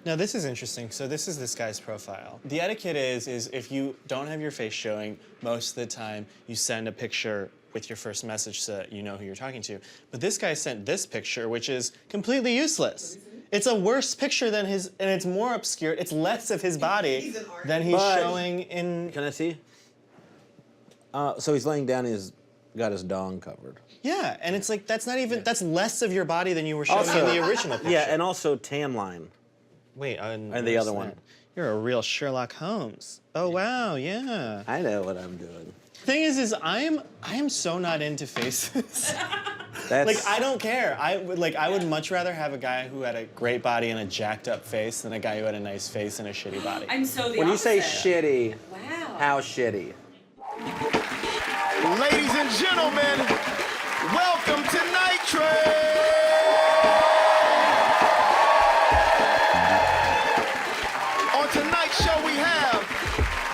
Now this is interesting. So this is this guy's profile. The etiquette is if you don't have your face showing, most of the time you send a picture with your first message so that you know who you're talking to. But this guy sent this picture, which is completely useless. It's a worse picture than his, and it's more obscure. It's less of his body than he's showing in. Can I see? So he's laying down, he's got his dong covered. Yeah, and it's like, that's not even, that's less of your body than you were showing in the original picture. Yeah, and also tan line. Wait, and the other one. You're a real Sherlock Holmes. Oh, wow, yeah. I know what I'm doing. Thing is I am so not into faces. That's... Like, I don't care. I would much rather have a guy who had a great body and a jacked up face than a guy who had a nice face and a shitty body. I'm so the When opposite. you say shitty, wow. how shitty? Ladies and gentlemen, welcome to Night Train! On tonight's show we have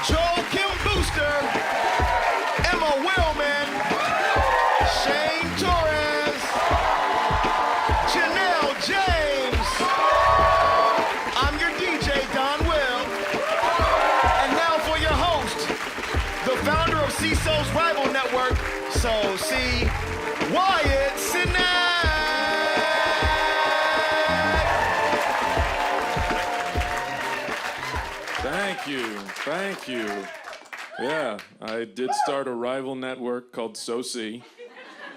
Joel Kim Booster, Emma Willman, Shane Torres, Janelle James. I'm your DJ, Don Will. And now for your host, the founder of Seeso's rival network, So See, Wyatt Cenac. Thank you. Yeah, I did start a rival network called So See,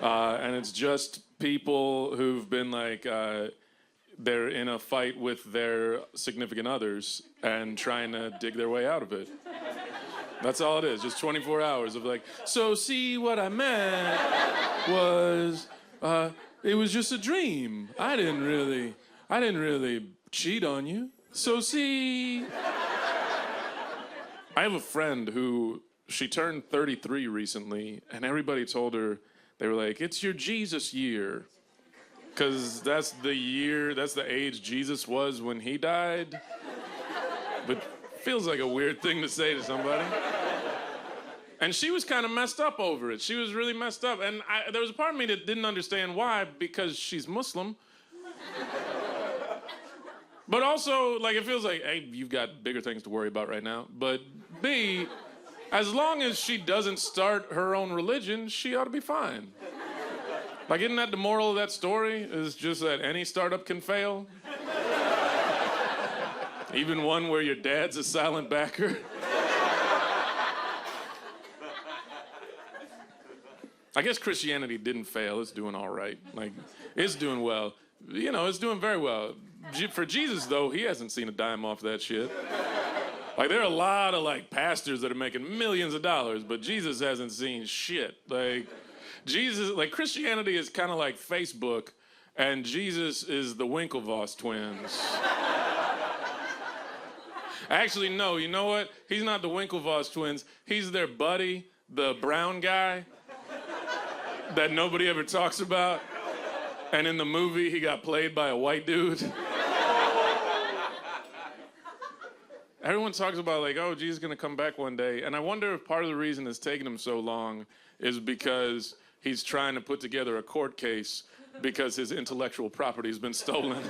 and it's just people who've been like, they're in a fight with their significant others and trying to dig their way out of it. That's all it is, just 24 hours of like, so see, what I meant was, it was just a dream. I didn't really cheat on you. So see. I have a friend who, she turned 33 recently, and everybody told her, they were like, it's your Jesus year. Because that's the age Jesus was when he died. But feels like a weird thing to say to somebody. And she was kind of messed up over it. She was really messed up. And there was a part of me that didn't understand why, because she's Muslim. But also, like, it feels like, A, you've got bigger things to worry about right now. But B, as long as she doesn't start her own religion, she ought to be fine. Like, isn't that the moral of that story? Is just that any startup can fail? Even one where your dad's a silent backer? I guess Christianity didn't fail. It's doing all right. Like, it's doing well. You know, it's doing very well. For Jesus, though, he hasn't seen a dime off that shit. Like, there are a lot of, like, pastors that are making millions of dollars, but Jesus hasn't seen shit. Like, Jesus, like, Christianity is kind of like Facebook, and Jesus is the Winklevoss twins. Actually, no, you know what? He's not the Winklevoss twins. He's their buddy, the brown guy that nobody ever talks about. And in the movie, he got played by a white dude. Everyone talks about, like, oh, Jesus is going to come back one day. And I wonder if part of the reason it's taken him so long is because he's trying to put together a court case because his intellectual property has been stolen.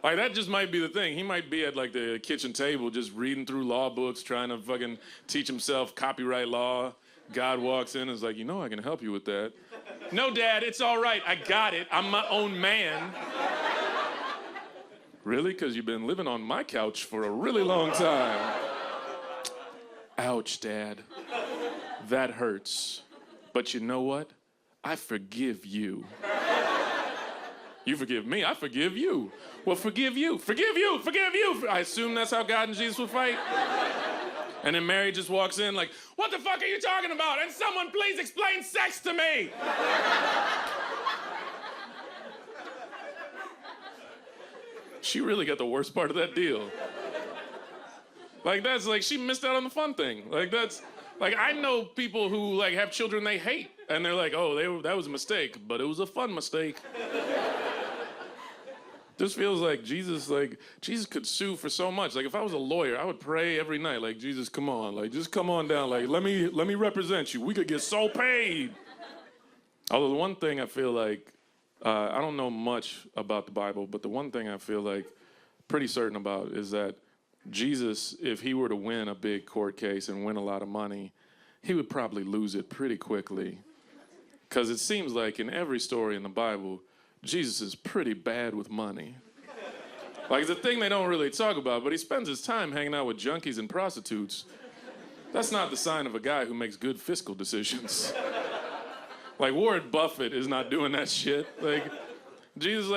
Like, that just might be the thing. He might be at, like, the kitchen table just reading through law books, trying to fucking teach himself copyright law. God walks in and is like, you know I can help you with that. No, Dad, it's all right. I got it. I'm my own man. Really? Because you've been living on my couch for a really long time. Ouch, Dad. That hurts. But you know what? I forgive you. You forgive me, I forgive you. Well, forgive you, forgive you, forgive you. I assume that's how God and Jesus would fight. And then Mary just walks in like, what the fuck are you talking about? And someone please explain sex to me. She really got the worst part of that deal. Like, that's like, she missed out on the fun thing. Like, that's, like, I know people who, like, have children they hate. And they're like, oh, that was a mistake, but it was a fun mistake. This feels like Jesus could sue for so much. Like, if I was a lawyer, I would pray every night, like, Jesus, come on, like, just come on down, like, let me represent you. We could get so paid. Although the one thing I feel like, I don't know much about the Bible, but the one thing I feel like pretty certain about is that Jesus, if he were to win a big court case and win a lot of money, he would probably lose it pretty quickly. Because it seems like in every story in the Bible, Jesus is pretty bad with money. Like, it's a thing they don't really talk about, but he spends his time hanging out with junkies and prostitutes. That's not the sign of a guy who makes good fiscal decisions. Like, Warren Buffett is not doing that shit. Like, Jesus,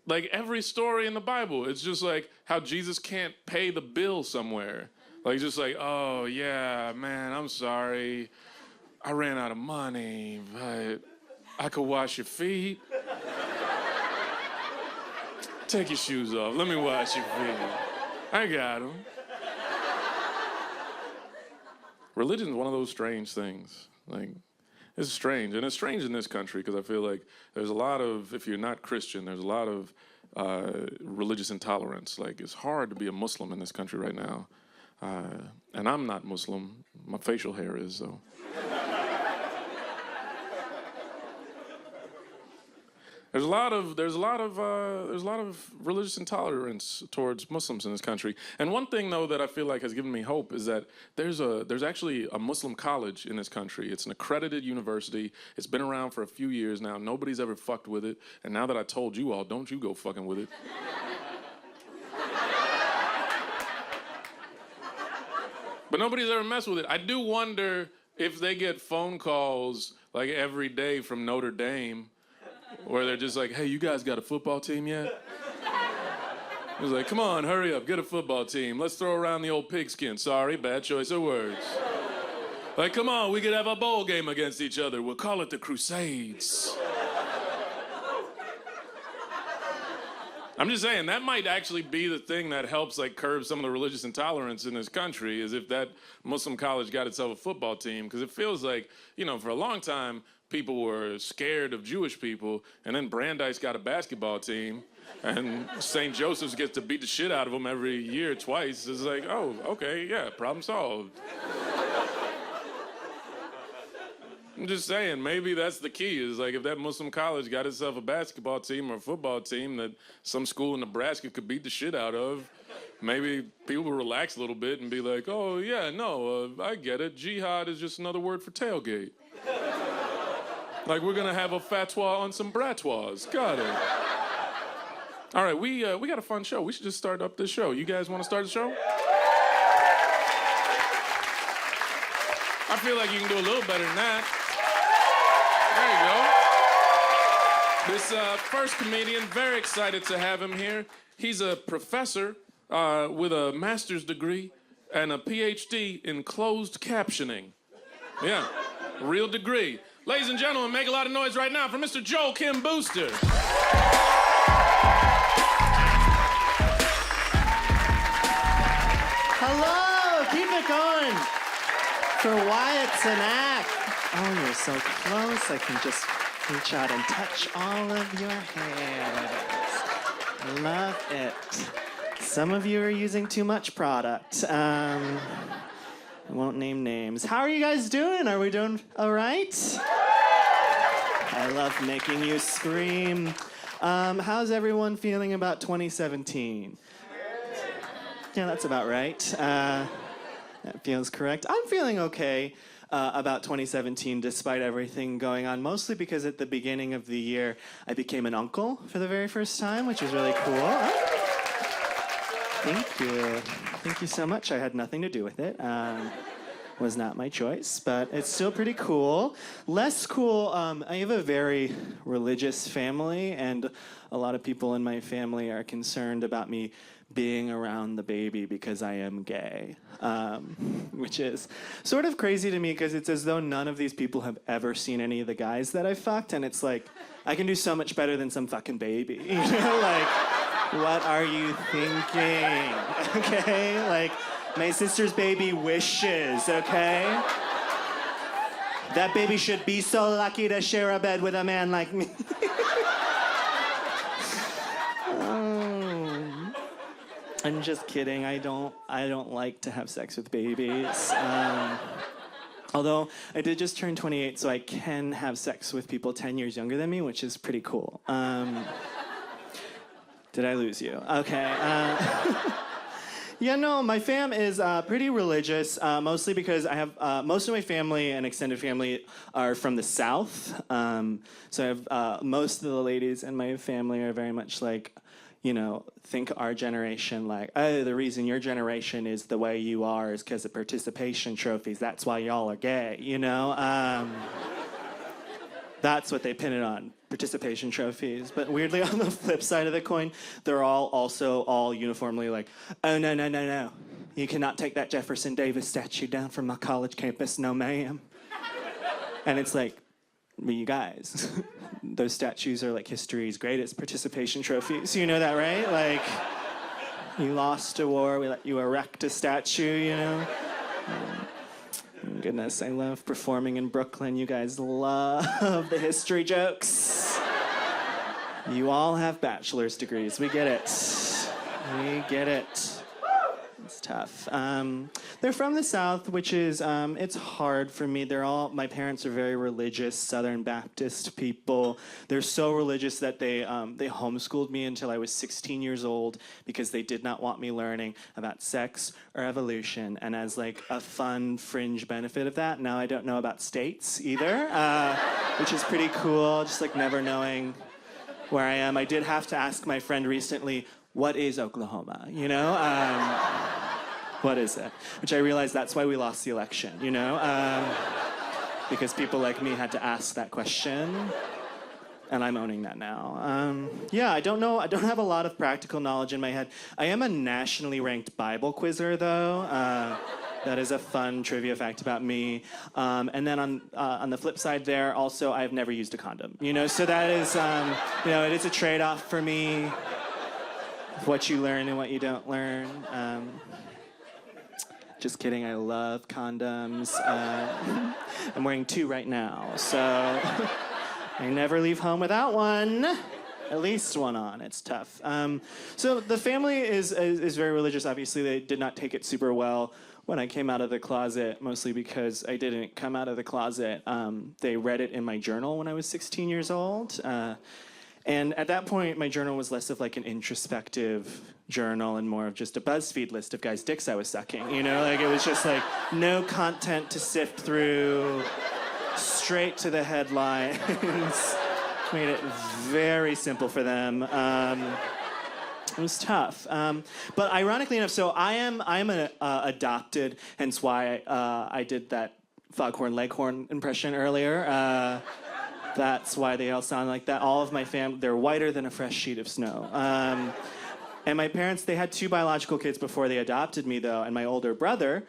like every story in the Bible, it's just like how Jesus can't pay the bill somewhere. Like, just like, oh, yeah, man, I'm sorry. I ran out of money, but I could wash your feet. Take your shoes off. Let me wash your feet. I got them. Religion's one of those strange things. Like, it's strange. And it's strange in this country because I feel like there's a lot of, if you're not Christian, there's a lot of religious intolerance. Like, it's hard to be a Muslim in this country right now. And I'm not Muslim. My facial hair is, though. There's a lot of religious intolerance towards Muslims in this country. And one thing, though, that I feel like has given me hope is that there's actually a Muslim college in this country. It's an accredited university. It's been around for a few years now. Nobody's ever fucked with it. And now that I told you all, don't you go fucking with it. But nobody's ever messed with it. I do wonder if they get phone calls like every day from Notre Dame where they're just like, hey, you guys got a football team yet? It was like, come on, hurry up, get a football team. Let's throw around the old pigskin. Sorry, bad choice of words. Like, come on, we could have a bowl game against each other. We'll call it the Crusades. I'm just saying, that might actually be the thing that helps, like, curb some of the religious intolerance in this country, is if that Muslim college got itself a football team. Because it feels like, you know, for a long time, people were scared of Jewish people, and then Brandeis got a basketball team, and St. Joseph's gets to beat the shit out of them every year twice. It's like, oh, okay, yeah, problem solved. I'm just saying, maybe that's the key, is like if that Muslim college got itself a basketball team or a football team that some school in Nebraska could beat the shit out of, maybe people will relax a little bit and be like, oh, yeah, no, I get it. Jihad is just another word for tailgate. Like, we're gonna have a fatwa on some bratois. Got it. All right, we got a fun show. We should just start up this show. You guys want to start the show? I feel like you can do a little better than that. There you go. This first comedian, very excited to have him here. He's a professor with a master's degree and a PhD in closed captioning. Yeah, real degree. Ladies and gentlemen, make a lot of noise right now for Mr. Joel Kim Booster. Hello, keep it going. For Wyatt Cenac. Oh, you're so close. I can just reach out and touch all of your hairs. Love it. Some of you are using too much product. I won't name names. How are you guys doing? Are we doing all right? I love making you scream. How's everyone feeling about 2017? Yeah, that's about right. That feels correct. I'm feeling okay about 2017 despite everything going on, mostly because at the beginning of the year, I became an uncle for the very first time, which was really cool. Thank you. Thank you so much. I had nothing to do with it. Was not my choice, but it's still pretty cool. Less cool, I have a very religious family, and a lot of people in my family are concerned about me being around the baby because I am gay, which is sort of crazy to me because it's as though none of these people have ever seen any of the guys that I fucked, and it's like, I can do so much better than some fucking baby, you know, like, what are you thinking, okay, like, my sister's baby wishes, okay? That baby should be so lucky to share a bed with a man like me. Oh. I'm just kidding. I don't like to have sex with babies. Although I did just turn 28, so I can have sex with people 10 years younger than me, which is pretty cool. Did I lose you? Okay. Yeah, no, my fam is pretty religious, mostly because I have most of my family and extended family are from the South. So I have most of the ladies in my family are very much like, you know, think our generation like, oh, the reason your generation is the way you are is because of participation trophies. That's why y'all are gay, you know? That's what they pin it on, participation trophies. But weirdly, on the flip side of the coin, they're all uniformly like, oh, no, no, no, no. You cannot take that Jefferson Davis statue down from my college campus, no ma'am. And it's like, well, you guys, those statues are like history's greatest participation trophies. You know that, right? Like, you lost a war, we let you erect a statue, you know? Goodness, I love performing in Brooklyn. You guys love the history jokes. You all have bachelor's degrees. We get it. We get it. It's tough. They're from the South, which is, it's hard for me. My parents are very religious, Southern Baptist people. They're so religious that they homeschooled me until I was 16 years old because they did not want me learning about sex or evolution. And as like a fun fringe benefit of that, now I don't know about states either, which is pretty cool, just like never knowing where I am. I did have to ask my friend recently, what is Oklahoma, you know? What is it? Which I realized that's why we lost the election, you know? Because people like me had to ask that question, and I'm owning that now. Yeah, I don't know. I don't have a lot of practical knowledge in my head. I am a nationally ranked Bible quizzer, though. That is a fun trivia fact about me. And then on the flip side there, also, I've never used a condom, you know? So that is, you know, it is a trade-off for me. What you learn and what you don't learn. Just kidding, I love condoms. I'm wearing 2 right now, so I never leave home without one. At least one on, it's tough. So the family is very religious. Obviously, they did not take it super well when I came out of the closet, mostly because I didn't come out of the closet. They read it in my journal when I was 16 years old. And at that point, my journal was less of like an introspective journal and more of just a BuzzFeed list of guys' dicks I was sucking, you know? Like, it was just like no content to sift through, straight to the headlines. Made it very simple for them. It was tough. But ironically enough, so I'm an adopted, hence why I did that Foghorn Leghorn impression earlier. That's why they all sound like that. All of my family, they're whiter than a fresh sheet of snow. And my parents, they had 2 biological kids before they adopted me, though. And my older brother,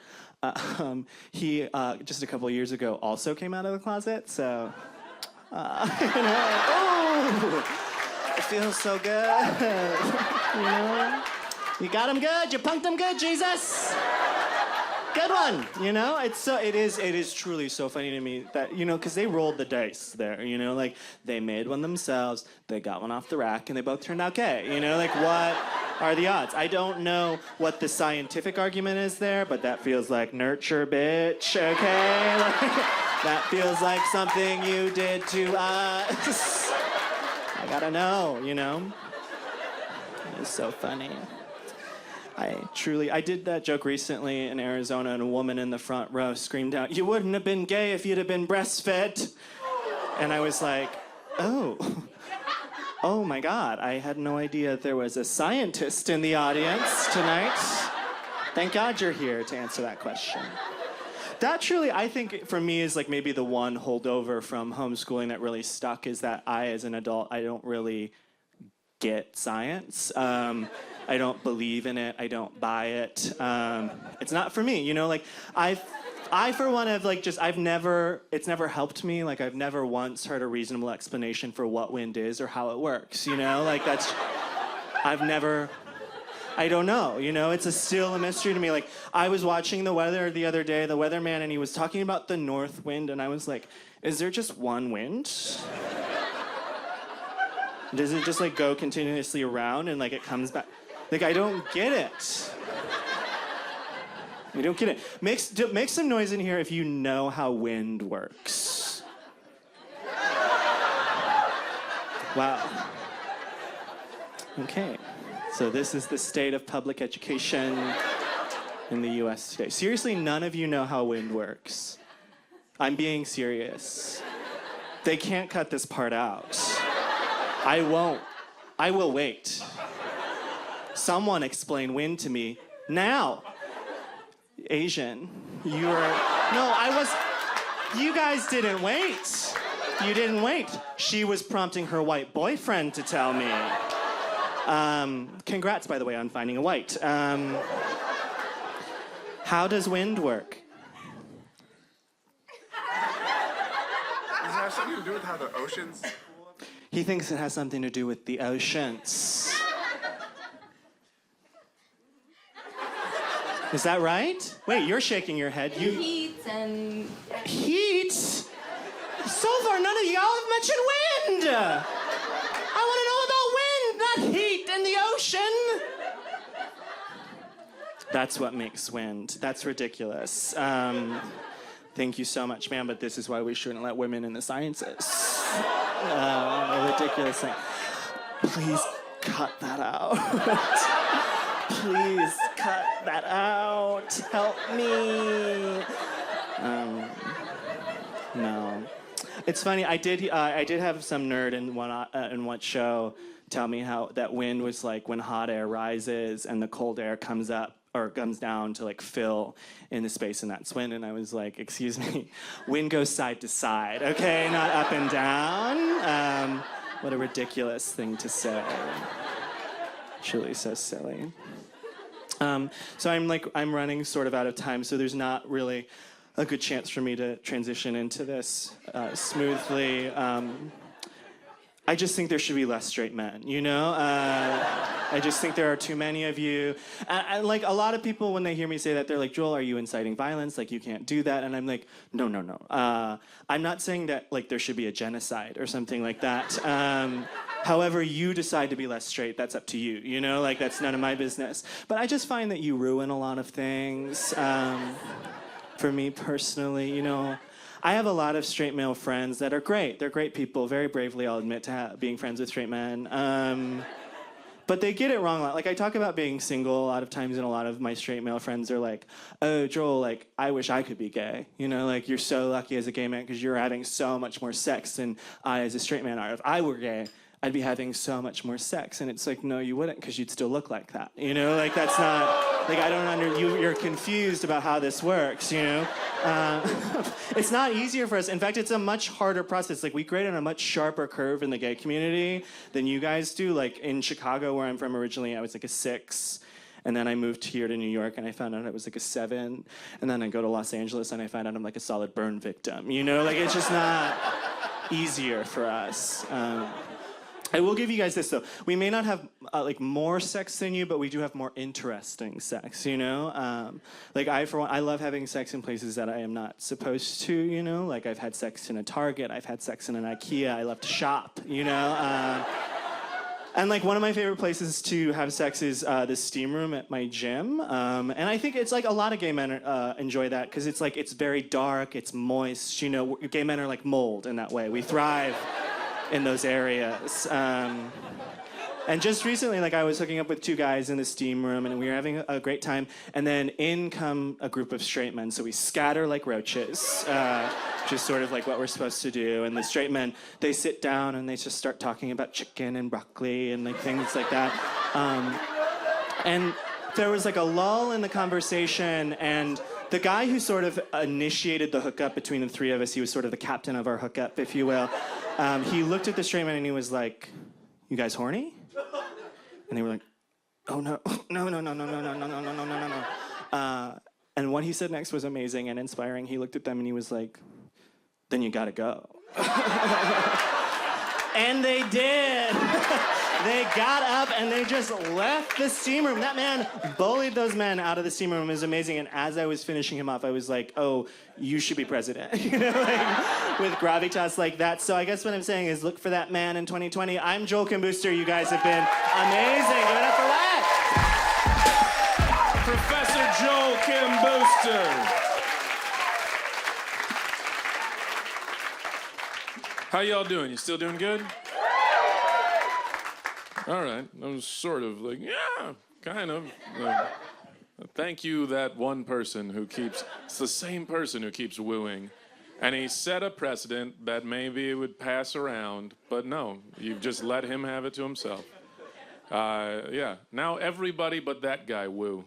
he, just a couple of years ago, also came out of the closet. So, you know, oh, it feels so good. You know? You got him good. You punked him good, Jesus. Good one, you know? It is truly so funny to me that, you know, because they rolled the dice there, you know? Like, they made one themselves, they got one off the rack, and they both turned out gay, you know? Like, what are the odds? I don't know what the scientific argument is there, but that feels like nurture, bitch, okay? Like, that feels like something you did to us. I gotta know, you know? It's so funny. I did that joke recently in Arizona, and a woman in the front row screamed out, "You wouldn't have been gay if you'd have been breastfed." And I was like, oh my God, I had no idea there was a scientist in the audience tonight. Thank God you're here to answer that question. That truly, I think, for me, is like maybe the one holdover from homeschooling that really stuck, is that I, as an adult, I don't really get science. I don't believe in it. I don't buy it. It's not for me, you know? Like, I for one have like it's never helped me. Like, I've never once heard a reasonable explanation for what wind is or how it works, you know? Like, I don't know, you know? It's still a mystery to me. Like, I was watching the weather the other day, the weatherman, and he was talking about the north wind, and I was like, is there just one wind? Does it just like go continuously around and like it comes back? Like, I don't get it. I don't get it. Make some noise in here if you know how wind works. Wow. Okay, so this is the state of public education in the US today. Seriously, none of you know how wind works. I'm being serious. They can't cut this part out. I won't. I will wait. Someone explain wind to me now. Asian, you guys didn't wait. You didn't wait. She was prompting her white boyfriend to tell me. Congrats, by the way, on finding a white. How does wind work? Does it have something to do with how the oceans? He thinks it has something to do with the oceans. Is that right? Wait, you're shaking your head. Heat and... Heat? So far, none of y'all have mentioned wind. I want to know about wind, not heat in the ocean. That's what makes wind. That's ridiculous. Thank you so much, ma'am, but this is why we shouldn't let women in the sciences. A ridiculous thing. Please cut that out. Please cut that out. Help me. No. It's funny. I did have some nerd in one show tell me how that wind was like when hot air rises and the cold air comes up or comes down to like fill in the space, and that's wind. And I was like, excuse me, wind goes side to side, okay, not up and down. What a ridiculous thing to say. Truly so silly. So I'm running sort of out of time, so there's not really a good chance for me to transition into this smoothly. I just think there should be less straight men, you know? I just think there are too many of you. And like a lot of people, when they hear me say that, they're like, Joel, are you inciting violence? Like, you can't do that. And I'm like, no. I'm not saying that like there should be a genocide or something like that. However you decide to be less straight, that's up to you, you know? Like, that's none of my business. But I just find that you ruin a lot of things. For me personally, you know, I have a lot of straight male friends that are great. They're great people, very bravely, I'll admit, to being friends with straight men. But they get it wrong a lot. Like, I talk about being single a lot of times, and a lot of my straight male friends are like, oh, Joel, like, I wish I could be gay. You know, like, you're so lucky as a gay man because you're having so much more sex than I as a straight man are. If I were gay, I'd be having so much more sex. And it's like, no, you wouldn't, because you'd still look like that. You know, like, that's not, like, I don't you're confused about how this works, you know? It's not easier for us. In fact, it's a much harder process. Like, we grade on a much sharper curve in the gay community than you guys do. Like, in Chicago, where I'm from originally, I was like a 6. And then I moved here to New York, and I found out I was like a 7. And then I go to Los Angeles, and I find out I'm like a solid burn victim. You know, like, it's just not easier for us. I will give you guys this, though. We may not have, like, more sex than you, but we do have more interesting sex, you know? Like, for one, I love having sex in places that I am not supposed to, you know? Like, I've had sex in a Target. I've had sex in an IKEA. I love to shop, you know? And, like, one of my favorite places to have sex is the steam room at my gym. And I think it's, like, a lot of gay men enjoy that because it's, like, it's very dark. It's moist. You know, gay men are like mold in that way. We thrive in those areas. And just recently, like, I was hooking up with 2 guys in the steam room, and we were having a great time. And then in come a group of straight men. So we scatter like roaches, which is sort of like what we're supposed to do. And the straight men, they sit down and they just start talking about chicken and broccoli and like things like that. And there was like a lull in the conversation, and the guy who sort of initiated the hookup between the 3 of us, he was sort of the captain of our hookup, if you will. He looked at the straight man and he was like, "You guys horny?" And they were like, "Oh no, no. And what he said next was amazing and inspiring. He looked at them and he was like, "Then you gotta go." And they did. They got up and they just left the steam room. That man bullied those men out of the steam room. It was amazing. And as I was finishing him off, I was like, oh, you should be president. You know, like, with gravitas like that. So I guess what I'm saying is look for that man in 2020. I'm Joel Kim Booster. You guys have been amazing. Give it up for Wyatt. Professor Joel Kim Booster. How y'all doing? You still doing good? All right. I was sort of like, yeah, kind of. Like, thank you, that one person who keeps, it's the same person who keeps wooing. And he set a precedent that maybe it would pass around, but no, you've just let him have it to himself. Yeah, now everybody but that guy woo.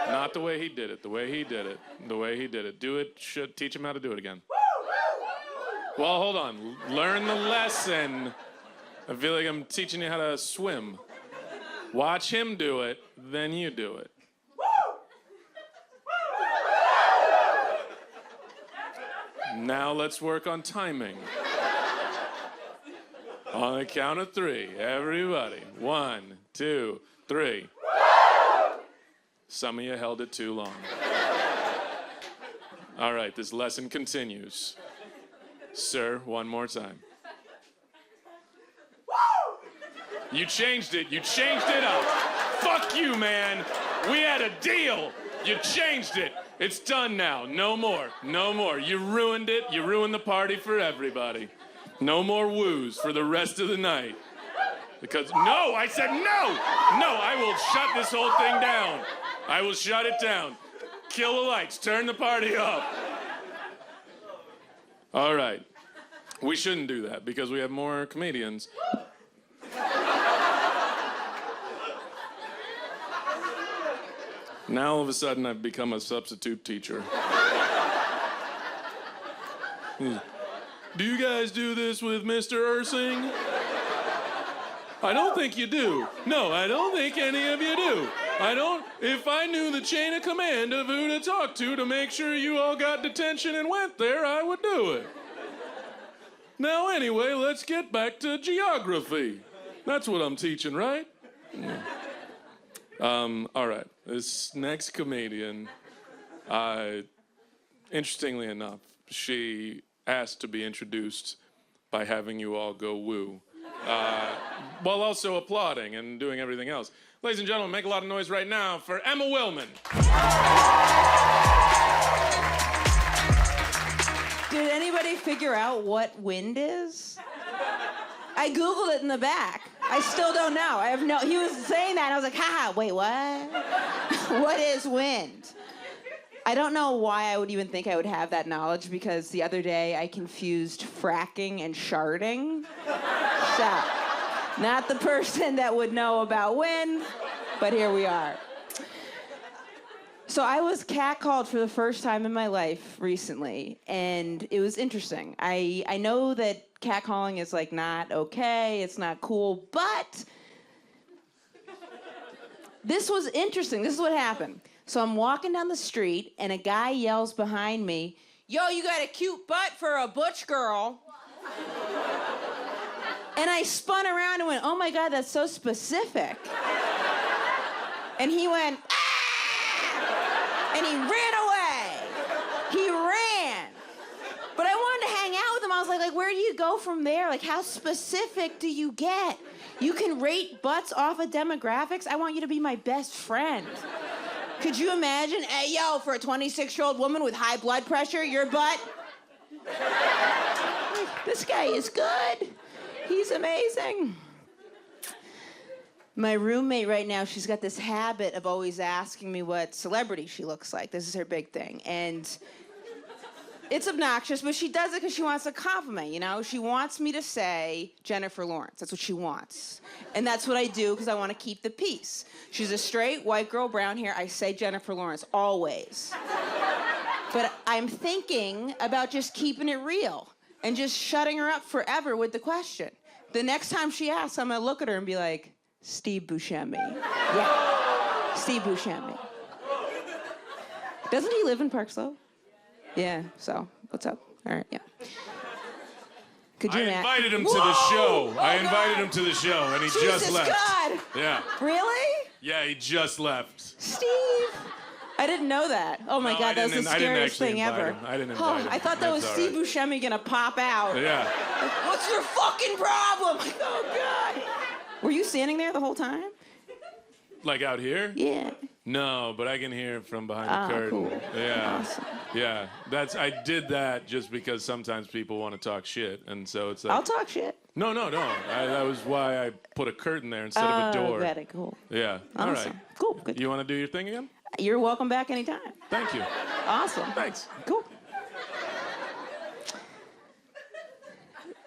Not the way he did it, the way he did it, the way he did it. Do it, teach him how to do it again. Well, hold on, learn the lesson. I feel like I'm teaching you how to swim. Watch him do it, then you do it. Now let's work on timing. On the count of 3, everybody. 1, 2, 3. Some of you held it too long. All right, this lesson continues. Sir, one more time. You changed it. You changed it up. Fuck you, man. We had a deal. You changed it. It's done now. No more. No more. You ruined it. You ruined the party for everybody. No more woos for the rest of the night. Because, no, I said no. No, I will shut this whole thing down. I will shut it down. Kill the lights. Turn the party off. All right. We shouldn't do that because we have more comedians. Now all of a sudden I've become a substitute teacher. Do you guys do this with Mr. Ursing? I don't think you do. No, I don't think any of you do. If I knew the chain of command of who to talk to make sure you all got detention and went there, I would do it. Now anyway, let's get back to geography. That's what I'm teaching, right? Yeah. All right, this next comedian, interestingly enough, she asked to be introduced by having you all go woo, while also applauding and doing everything else. Ladies and gentlemen, make a lot of noise right now for Emma Willman. Did anybody figure out what wind is? I Googled it in the back. I still don't know. He was saying that, and I was like, haha, wait, what? What is wind? I don't know why I would even think I would have that knowledge, because the other day I confused fracking and sharding. So, not the person that would know about wind, but here we are. So I was catcalled for the first time in my life recently, and it was interesting. I know that catcalling is like not okay, it's not cool, but this was interesting. This is what happened. So I'm walking down the street, and a guy yells behind me, "Yo, you got a cute butt for a butch girl." And I spun around and went, "Oh my God, that's so specific." And he went, "Ah!" And he ran away. He ran. But I wanted to hang out with him. I was like, where do you go from there? Like, how specific do you get? You can rate butts off of demographics? I want you to be my best friend. Could you imagine? Hey, yo, for a 26-year-old woman with high blood pressure, your butt? This guy is good. He's amazing. My roommate right now, she's got this habit of always asking me what celebrity she looks like. This is her big thing. And it's obnoxious, but she does it because she wants a compliment, you know? She wants me to say Jennifer Lawrence. That's what she wants. And that's what I do because I want to keep the peace. She's a straight white girl, brown hair. I say Jennifer Lawrence, always. But I'm thinking about just keeping it real and just shutting her up forever with the question. The next time she asks, I'm going to look at her and be like, Steve Buscemi. Yeah, Steve Buscemi. Doesn't he live in Park Slope? Yeah, so, what's up? All right, yeah. Could you I invited him to the show. I invited him to the show, and he just left. God! Yeah. Really? Yeah, he just left. Steve! I didn't know that. Oh my God, that was the scariest thing ever. I didn't invite him. I thought that was Steve Buscemi gonna pop out. Yeah. Like, what's your fucking problem? Like, oh God. Were you standing there the whole time? Like out here? Yeah. No, but I can hear it from behind the curtain. Cool. Yeah. Awesome. Yeah. I did that just because sometimes people want to talk shit, and so it's like. I'll talk shit. No. That was why I put a curtain there instead of a door. Got it. Cool. Yeah. Awesome. All right. Cool. Good. You want to do your thing again? You're welcome back anytime. Thank you. Awesome. Thanks. Cool.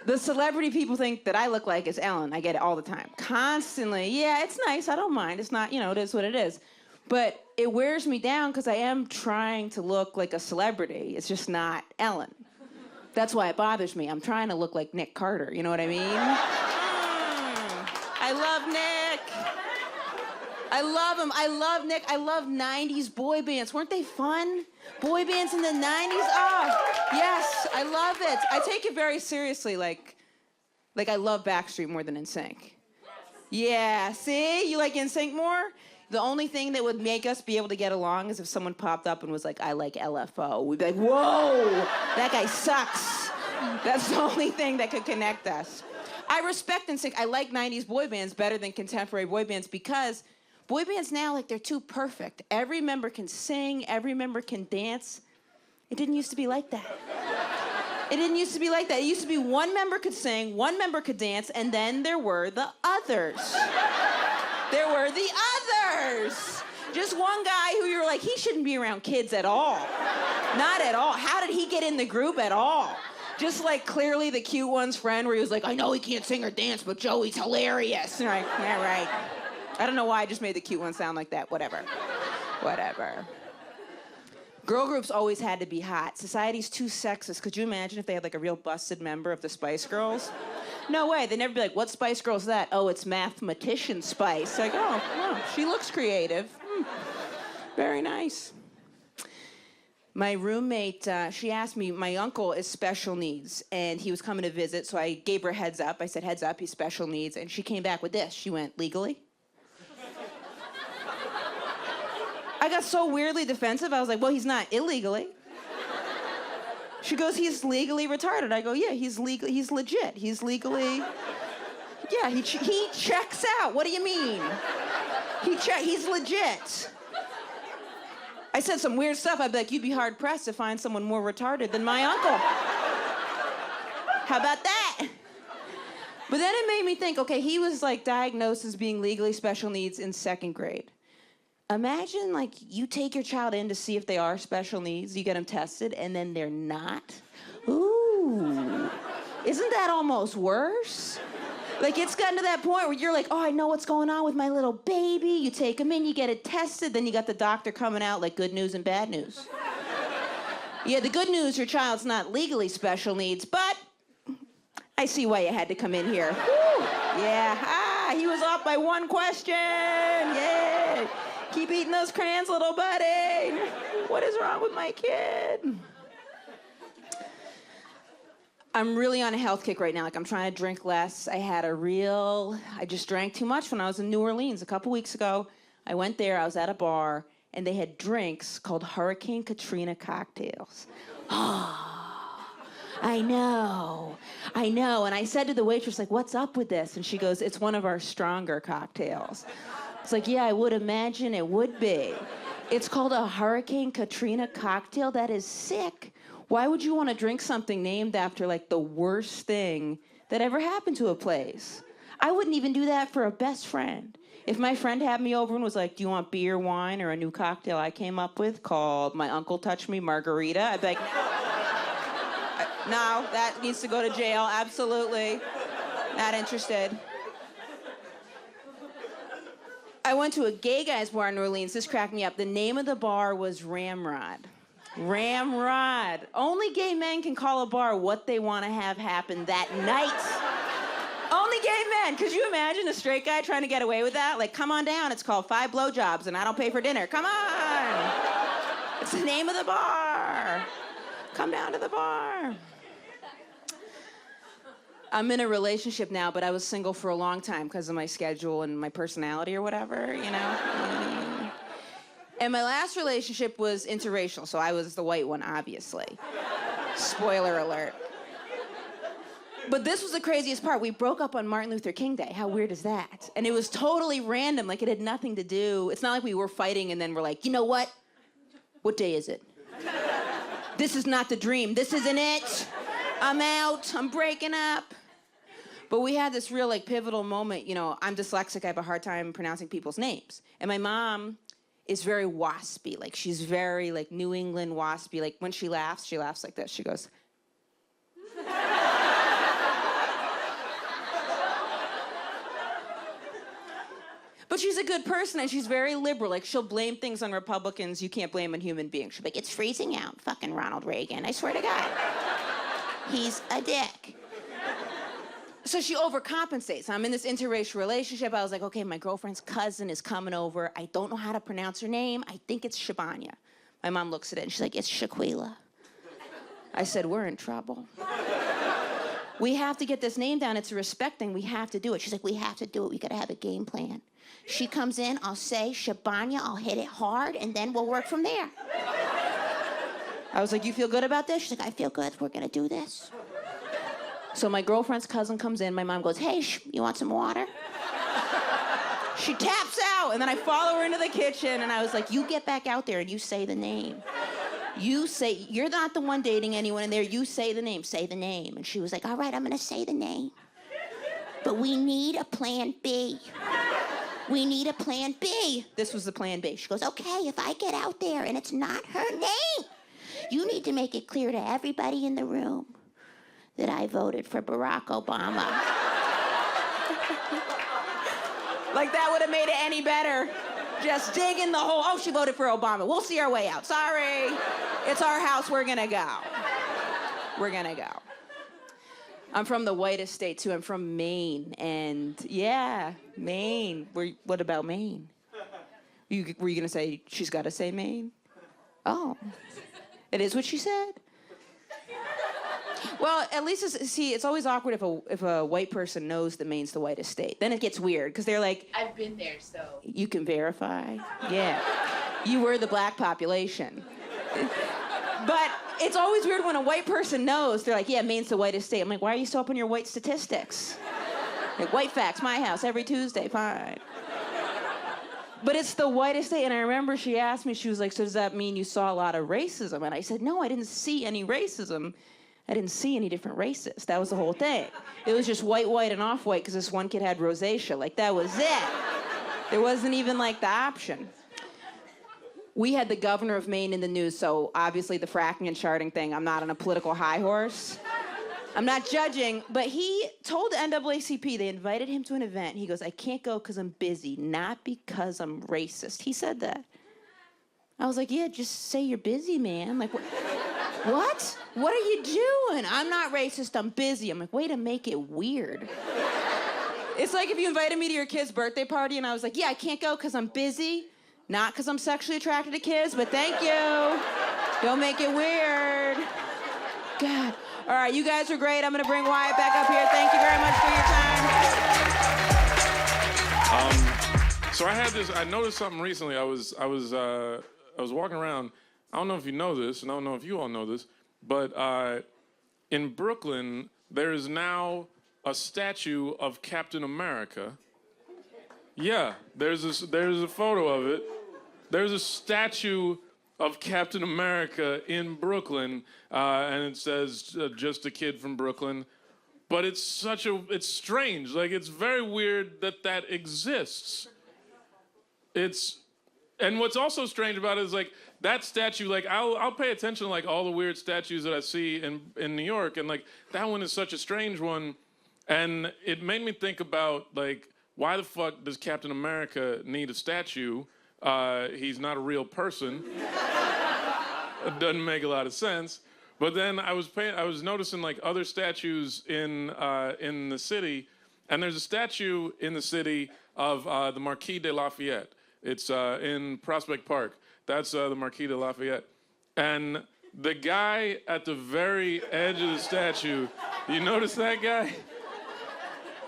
The celebrity people think that I look like is Ellen. I get it all the time. Constantly. Yeah, it's nice. I don't mind. It's not, it is what it is. But it wears me down because I am trying to look like a celebrity. It's just not Ellen. That's why it bothers me. I'm trying to look like Nick Carter. You know what I mean? I love Nick. I love him. I love Nick. I love 90s boy bands. Weren't they fun? Boy bands in the 90s? Oh, yes. I love it. I take it very seriously. Like I love Backstreet more than NSYNC. Yeah. See? You like NSYNC more? The only thing that would make us be able to get along is if someone popped up and was like, I like LFO. We'd be like, whoa, that guy sucks. That's the only thing that could connect us. I respect NSYNC. I like 90s boy bands better than contemporary boy bands because boy bands now, like, they're too perfect. Every member can sing, every member can dance. It didn't used to be like that. It didn't used to be like that. It used to be one member could sing, one member could dance, and then there were the others. There were the others. Just one guy who you were like, he shouldn't be around kids at all. Not at all. How did he get in the group at all? Just like clearly the cute one's friend where he was like, I know he can't sing or dance, but Joey's hilarious. And you're like, yeah, right. I don't know why I just made the cute one sound like that. Whatever. Girl groups always had to be hot. Society's too sexist. Could you imagine if they had like a real busted member of the Spice Girls? No way. They'd never be like, what Spice Girl is that? Oh, it's mathematician Spice. Like, oh, she looks creative. Very nice. My roommate, she asked me, my uncle is special needs, and he was coming to visit, so I gave her a heads up. I said, heads up, he's special needs, and she came back with this. She went, legally? I got so weirdly defensive. I was like, well, he's not illegally. She goes, he's legally retarded. I go, yeah, he's legit. He's legally, yeah, he checks out. What do you mean? He's legit. I said some weird stuff. I'd be like, you'd be hard pressed to find someone more retarded than my uncle. How about that? But then it made me think, okay, he was like diagnosed as being legally special needs in 2nd grade. Imagine, like, you take your child in to see if they are special needs, you get them tested, and then they're not. Ooh. Isn't that almost worse? Like, it's gotten to that point where you're like, oh, I know what's going on with my little baby. You take him in, you get it tested, then you got the doctor coming out like good news and bad news. Yeah, the good news, your child's not legally special needs, but I see why you had to come in here. Woo. Yeah, he was off by 1 question. Yeah. Keep eating those crayons, little buddy. What is wrong with my kid? I'm really on a health kick right now. Like, I'm trying to drink less. I just drank too much when I was in New Orleans a couple weeks ago. I went there, I was at a bar, and they had drinks called Hurricane Katrina cocktails. I know. And I said to the waitress, like, what's up with this? And she goes, it's one of our stronger cocktails. It's like, yeah, I would imagine it would be. It's called a Hurricane Katrina cocktail. That is sick. Why would you want to drink something named after, like, the worst thing that ever happened to a place? I wouldn't even do that for a best friend. If my friend had me over and was like, do you want beer, wine, or a new cocktail I came up with called My Uncle Touched Me Margarita? I'd be like, no, that needs to go to jail, absolutely. Not interested. I went to a gay guy's bar in New Orleans. This cracked me up. The name of the bar was Ramrod. Ramrod. Only gay men can call a bar what they want to have happen that night. Only gay men. Could you imagine a straight guy trying to get away with that? Like, come on down. It's called 5 Blowjobs, and I don't pay for dinner. Come on. It's the name of the bar. Come down to the bar. I'm in a relationship now, but I was single for a long time because of my schedule and my personality or whatever, you know? And my last relationship was interracial, so I was the white one, obviously. Spoiler alert. But this was the craziest part. We broke up on Martin Luther King Day. How weird is that? And it was totally random. Like, it had nothing to do. It's not like we were fighting and then we're like, you know what? What day is it? This is not the dream. This isn't it. I'm out. I'm breaking up. But we had this real, like, pivotal moment. You know, I'm dyslexic. I have a hard time pronouncing people's names. And my mom is very waspy. Like, she's very, like, New England waspy. Like, when she laughs like this. She goes... But she's a good person, and she's very liberal. Like, she'll blame things on Republicans you can't blame on human beings. She'll be like, it's freezing out. Fucking Ronald Reagan. I swear to God. He's a dick. So she overcompensates. I'm in this interracial relationship. I was like, okay, my girlfriend's cousin is coming over. I don't know how to pronounce her name. I think it's Shabanya. My mom looks at it, and she's like, it's Shaquila. I said, we're in trouble. We have to get this name down. It's a respect thing. We have to do it. She's like, we have to do it. We got to have a game plan. She comes in, I'll say Shabanya, I'll hit it hard, and then we'll work from there. I was like, you feel good about this? She's like, I feel good. We're going to do this. So my girlfriend's cousin comes in. My mom goes, hey, you want some water? She taps out, and then I follow her into the kitchen, and I was like, you get back out there and you say the name. You say, you're not the one dating anyone in there. You say the name. Say the name. And she was like, all right, I'm going to say the name. But we need a plan B. We need a plan B. This was the plan B. She goes, okay, if I get out there and it's not her name, you need to make it clear to everybody in the room that I voted for Barack Obama. Like that would have made it any better. Just dig in the hole. Oh, she voted for Obama. We'll see our way out. Sorry. It's our house. We're going to go. We're going to go. I'm from the whitest state, too. I'm from Maine. And, yeah, Maine. What about Maine? Were you going to say she's got to say Maine? Oh. It is what she said? Well, at least, it's always awkward if a white person knows that Maine's the whitest state. Then it gets weird, because they're like... I've been there, so... You can verify? Yeah. You were the black population. But it's always weird when a white person knows. They're like, yeah, Maine's the whitest state. I'm like, why are you so up on your white statistics? Like, white facts, my house, every Tuesday, fine. But it's the whitest state, and I remember she asked me, she was like, so does that mean you saw a lot of racism? And I said, no, I didn't see any racism. I didn't see any different races. That was the whole thing. It was just white, and off-white, because this one kid had rosacea. Like, that was it. There wasn't even, like, the option. We had the governor of Maine in the news, so obviously the fracking and sharding thing, I'm not on a political high horse. I'm not judging, but he told the NAACP, they invited him to an event. He goes, I can't go because I'm busy, not because I'm racist. He said that. I was like, yeah, just say you're busy, man. Like, what? What are you doing? I'm not racist, I'm busy. I'm like, way to make it weird. It's like if you invited me to your kid's birthday party and I was like, yeah, I can't go because I'm busy. Not because I'm sexually attracted to kids, but thank you. Don't make it weird. God. All right, you guys are great. I'm going to bring Wyatt back up here. Thank you very much for your time. So I noticed something recently. I was walking around. I don't know if you know this, and I don't know if you all know this, but in Brooklyn, there is now a statue of Captain America. Yeah, there's a photo of it. There's a statue of Captain America in Brooklyn, and it says, just a kid from Brooklyn. But it's strange. Like, it's very weird that exists. And what's also strange about it is, like, that statue, like, I'll pay attention to, like, all the weird statues that I see in New York, and, like, that one is such a strange one. And it made me think about, like, why the fuck does Captain America need a statue? He's not a real person. It doesn't make a lot of sense. But then I was noticing, like, other statues in the city, and there's a statue in the city of the Marquis de Lafayette. It's in Prospect Park. That's the Marquis de Lafayette. And the guy at the very edge of the statue, you notice that guy?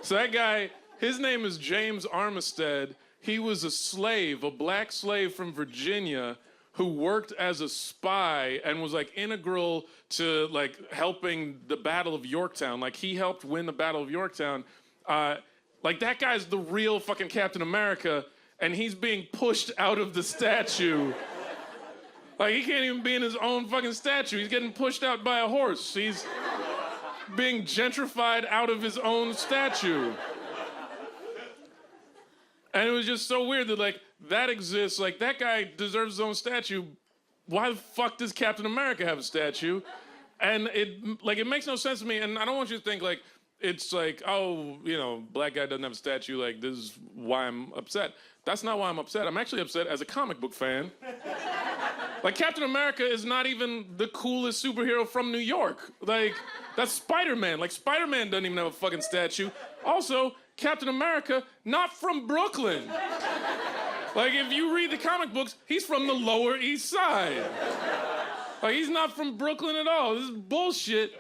So that guy, his name is James Armistead. He was a slave, a black slave from Virginia, who worked as a spy and was like integral to like helping the Battle of Yorktown. Like he helped win the Battle of Yorktown. Like that guy's the real fucking Captain America, and he's being pushed out of the statue. Like he can't even be in his own fucking statue. He's getting pushed out by a horse. He's being gentrified out of his own statue. And it was just so weird that like that exists. Like that guy deserves his own statue. Why the fuck does Captain America have a statue? And it makes no sense to me. And I don't want you to think like it's like, oh, you know, black guy doesn't have a statue. Like this is why I'm upset. That's not why I'm upset. I'm actually upset as a comic book fan. Like Captain America is not even the coolest superhero from New York. Like that's Spider-Man. Like Spider-Man doesn't even have a fucking statue. Also, Captain America, not from Brooklyn. Like if you read the comic books, he's from the Lower East Side. Like he's not from Brooklyn at all. This is bullshit.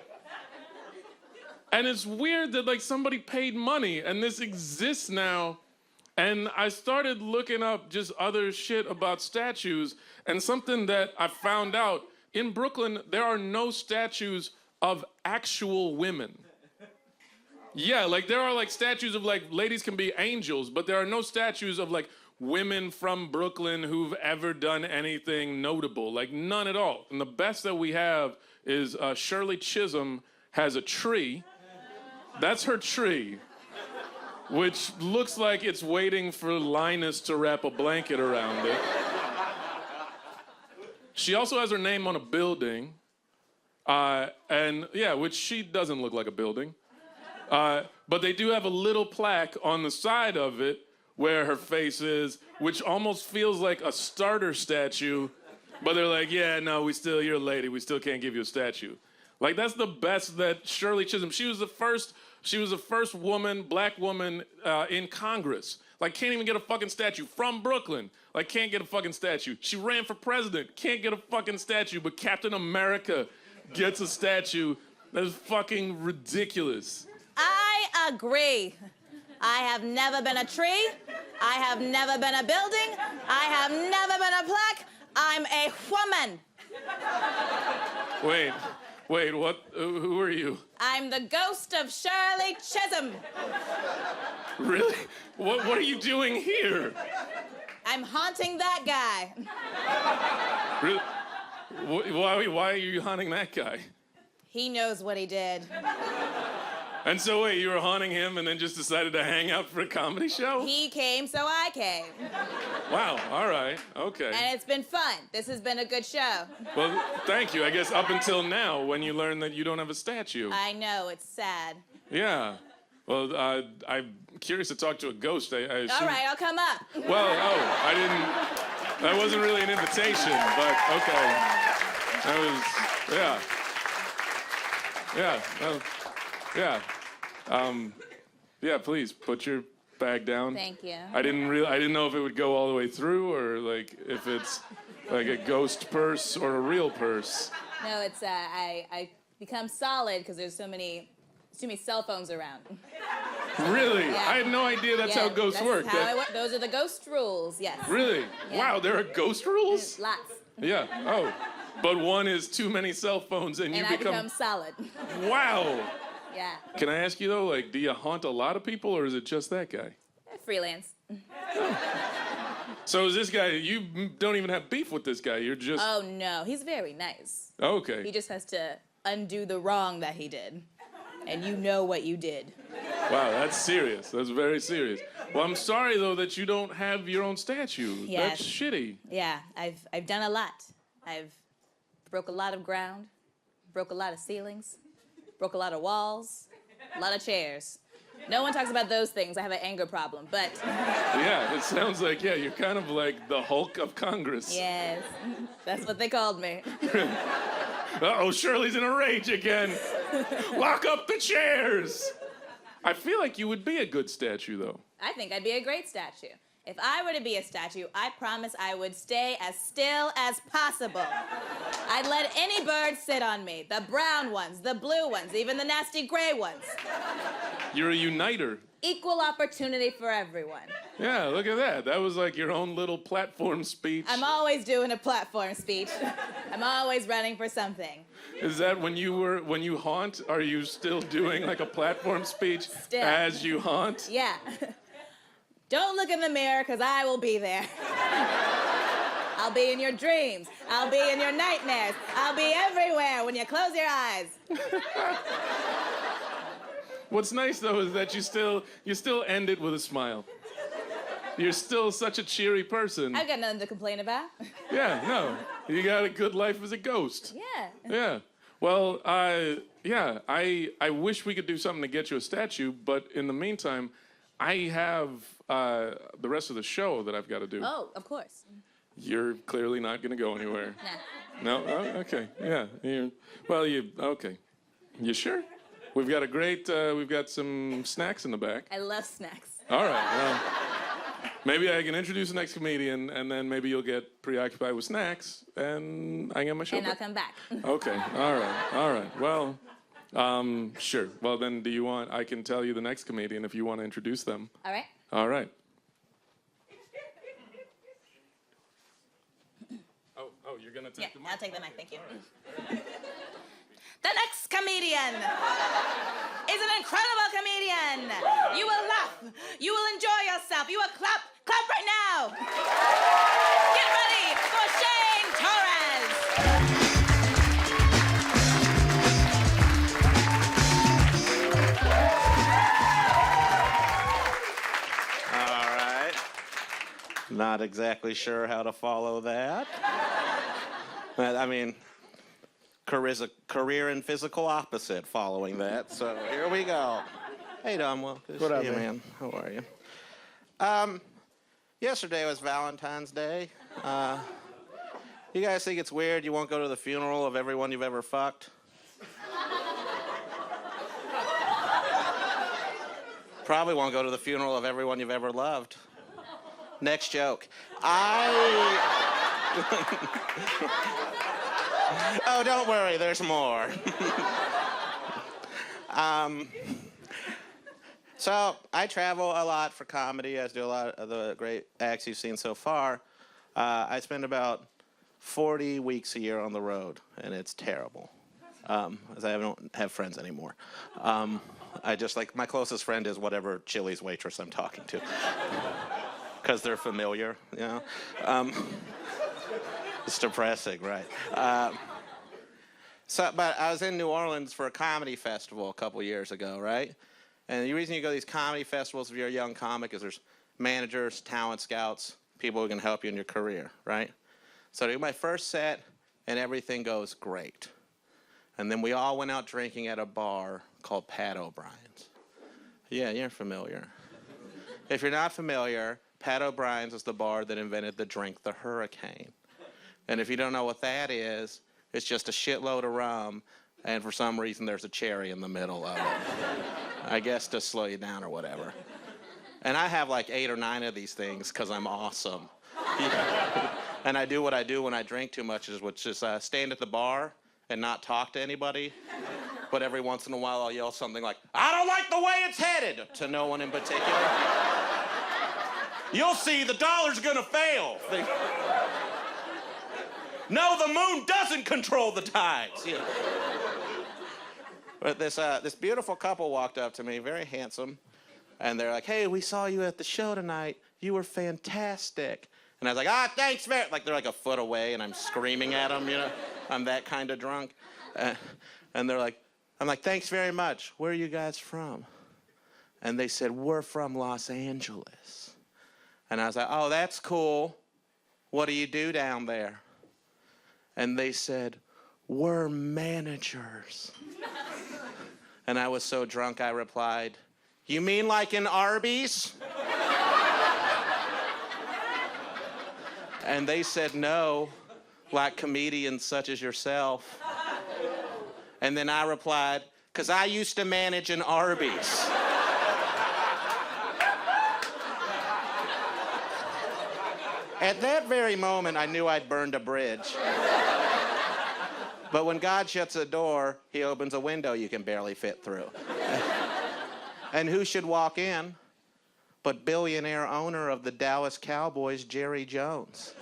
And it's weird that like somebody paid money and this exists now. And I started looking up just other shit about statues, and something that I found out, in Brooklyn, there are no statues of actual women. Yeah, like there are like statues of like ladies can be angels, but there are no statues of like women from Brooklyn who've ever done anything notable, like none at all. And the best that we have is Shirley Chisholm has a tree. That's her tree, which looks like it's waiting for Linus to wrap a blanket around it. She also has her name on a building, and yeah, which she doesn't look like a building. But they do have a little plaque on the side of it where her face is, which almost feels like a starter statue, but they're like, yeah, no, you're a lady, we still can't give you a statue. Like that's the best that Shirley Chisholm, she was the first woman, black woman in Congress. Like can't even get a fucking statue from Brooklyn. Like can't get a fucking statue. She ran for president, can't get a fucking statue, but Captain America gets a statue. That is fucking ridiculous. I agree. I have never been a tree. I have never been a building. I have never been a plaque. I'm a woman. Wait, what? Who are you? I'm the ghost of Shirley Chisholm. Really? What are you doing here? I'm haunting that guy. Really? Why are you haunting that guy? He knows what he did. And so wait, you were haunting him and then just decided to hang out for a comedy show? He came, so I came. Wow, all right, okay. And it's been fun. This has been a good show. Well, thank you. I guess up until now, when you learned that you don't have a statue. I know, it's sad. Yeah. Well, I'm curious to talk to a ghost. I assume... All right, I'll come up. Well, I didn't... That wasn't really an invitation, but okay. That was... Yeah. Yeah. Yeah. Yeah, please, put your bag down. Thank you. I didn't know if it would go all the way through or like if it's like a ghost purse or a real purse. No, it's I become solid because there's too many cell phones around. Really? Yeah. I had no idea that's how ghosts work. Those are the ghost rules, yes. Really? Yeah. Wow, there are ghost rules? Lots. Yeah. Oh. But one is too many cell phones and you I become solid. Wow. Yeah. Can I ask you though, like, do you haunt a lot of people or is it just that guy? Freelance. So is this guy, you don't even have beef with this guy, you're just... Oh no, he's very nice. Okay. He just has to undo the wrong that he did. And you know what you did. Wow, that's serious. That's very serious. Well, I'm sorry though that you don't have your own statue. Yes. That's shitty. Yeah, I've done a lot. I've broke a lot of ground, broke a lot of ceilings, broke a lot of walls, a lot of chairs. No one talks about those things. I have an anger problem, but... Yeah, it sounds like, yeah, you're kind of like the Hulk of Congress. Yes, that's what they called me. Uh-oh, Shirley's in a rage again. Lock up the chairs. I feel like you would be a good statue, though. I think I'd be a great statue. If I were to be a statue, I promise I would stay as still as possible. I'd let any bird sit on me. The brown ones, the blue ones, even the nasty gray ones. You're a uniter. Equal opportunity for everyone. Yeah, look at that. That was like your own little platform speech. I'm always doing a platform speech. I'm always running for something. Is that when you haunt, are you still doing like a platform speech Still. as you haunt? Yeah. Don't look in the mirror, because I will be there. I'll be in your dreams. I'll be in your nightmares. I'll be everywhere when you close your eyes. What's nice though is that you still end it with a smile. You're still such a cheery person. I've got nothing to complain about. Yeah, no. You got a good life as a ghost. Yeah. Yeah. Well, I wish we could do something to get you a statue, but in the meantime, I have the rest of the show that I've got to do. Oh, of course. You're clearly not going to go anywhere. Nah. No? Oh, okay. Yeah. Okay. You sure? We've got some snacks in the back. I love snacks. All right. Well, maybe I can introduce the next comedian, and then maybe you'll get preoccupied with snacks, and I get my show And I'll back. come back. Okay. All right. Well, sure. Well, then I can tell you the next comedian if you want to introduce them. All right. All right. Oh, you're going to take the mic? I'll take the mic, thank you. The next comedian is an incredible comedian. You will laugh. You will enjoy yourself. You will clap. Clap right now. Get ready for Shane Torres. All right. Not exactly sure how to follow that. I mean, career and physical opposite following that. So here we go. Hey, Domwell. Good to see you, man. How are you? Yesterday was Valentine's Day. You guys think it's weird you won't go to the funeral of everyone you've ever fucked? Probably won't go to the funeral of everyone you've ever loved. Next joke. Oh, don't worry, there's more. So I travel a lot for comedy, as do a lot of the great acts you've seen so far. I spend about 40 weeks a year on the road, and it's terrible, as I don't have friends anymore. I just, like, my closest friend is whatever Chili's waitress I'm talking to, because they're familiar, you know? It's depressing, right? But I was in New Orleans for a comedy festival a couple years ago, right? And the reason you go to these comedy festivals if you're a young comic is there's managers, talent scouts, people who can help you in your career, right? So I do my first set, and everything goes great. And then we all went out drinking at a bar called Pat O'Brien's. Yeah, you're familiar. If you're not familiar, Pat O'Brien's is the bar that invented the drink, the Hurricane. And if you don't know what that is, it's just a shitload of rum, and for some reason there's a cherry in the middle of it. I guess to slow you down or whatever. And I have like 8 or 9 of these things because I'm awesome. And I do what I do when I drink too much, which is stand at the bar and not talk to anybody. But every once in a while I'll yell something like, "I don't like the way it's headed," to no one in particular. You'll see, the dollar's gonna fail. No, the moon doesn't control the tides. Yeah. But this beautiful couple walked up to me, very handsome, and they're like, "Hey, we saw you at the show tonight. You were fantastic." And I was like, "Thanks very..." Like, they're like a foot away, and I'm screaming at them, you know? I'm that kind of drunk. And they're like, I'm like, "Thanks very much. Where are you guys from?" And they said, "We're from Los Angeles." And I was like, "Oh, that's cool. What do you do down there?" And they said, "We're managers." And I was so drunk, I replied, "You mean like in Arby's?" And they said, "No, like comedians such as yourself." And then I replied, "'Cause I used to manage an Arby's." At that very moment, I knew I'd burned a bridge. But when God shuts a door, he opens a window you can barely fit through. And who should walk in? but billionaire owner of the Dallas Cowboys, Jerry Jones.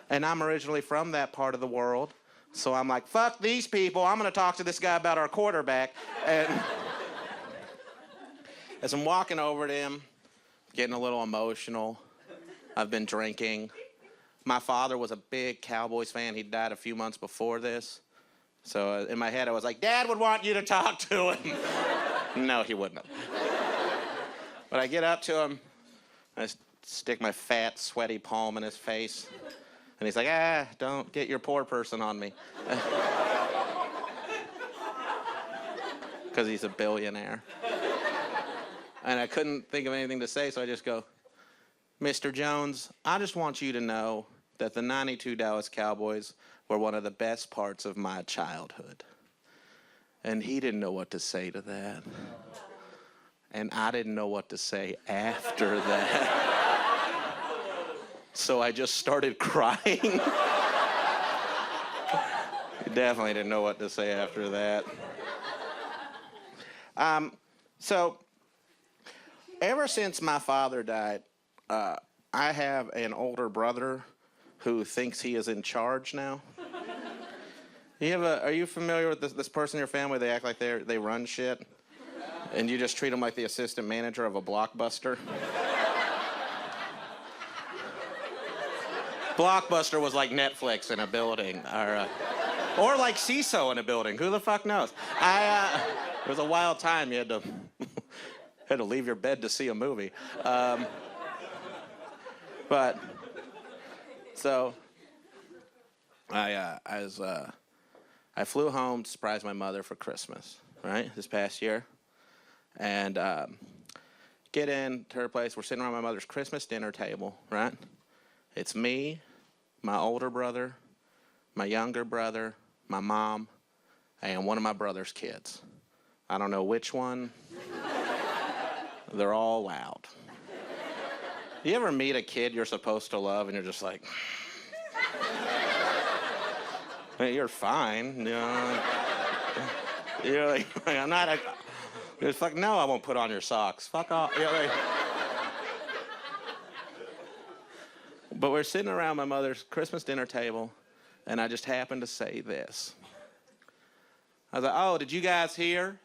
And I'm originally from that part of the world, so I'm like, fuck these people, I'm gonna talk to this guy about our quarterback. And as I'm walking over to him, getting a little emotional, I've been drinking. My father was a big Cowboys fan. He died a few months before this. So in my head, I was like, Dad would want you to talk to him. No, he wouldn't have. But I get up to him, I stick my fat, sweaty palm in his face. And he's like, don't get your poor person on me. Because he's a billionaire. And I couldn't think of anything to say, so I just go, Mr. Jones, I just want you to know that the '92 Dallas Cowboys were one of the best parts of my childhood. And he didn't know what to say to that. And I didn't know what to say after that. So I just started crying. He definitely didn't know what to say after that. So ever since my father died, I have an older brother who thinks he is in charge now. Are you familiar with this person in your family? They act like they run shit, and you just treat them like the assistant manager of a Blockbuster. Blockbuster was like Netflix in a building, or like Seeso in a building. Who the fuck knows? It was a wild time. You had to had to leave your bed to see a movie. But so I flew home to surprise my mother for Christmas, right, this past year, and get into her place. We're sitting around my mother's Christmas dinner table, right? It's me, my older brother, my younger brother, my mom, and one of my brother's kids. I don't know which one. They're all loud. You ever meet a kid you're supposed to love and you're just like, hey, you're fine, you know? You're like, I'm not you're just like, no, I won't put on your socks. Fuck off. You're like, but we're sitting around my mother's Christmas dinner table, and I just happened to say this. I was like, oh, did you guys hear?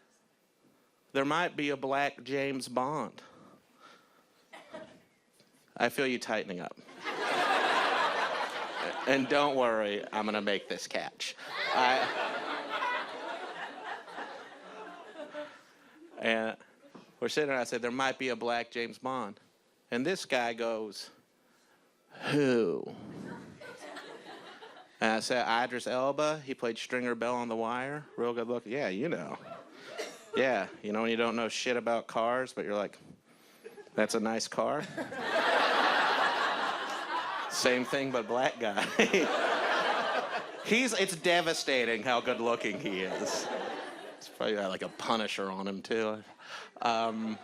There might be a black James Bond. I feel you tightening up. And don't worry, I'm gonna make this catch. And we're sitting there, I said, there might be a black James Bond. And this guy goes, who? And I said, Idris Elba. He played Stringer Bell on The Wire. Real good look. Yeah, you know. Yeah, you know when you don't know shit about cars, but you're like, that's a nice car. Same thing, but black guy. It's devastating how good looking he is. It's probably got like a Punisher on him too. But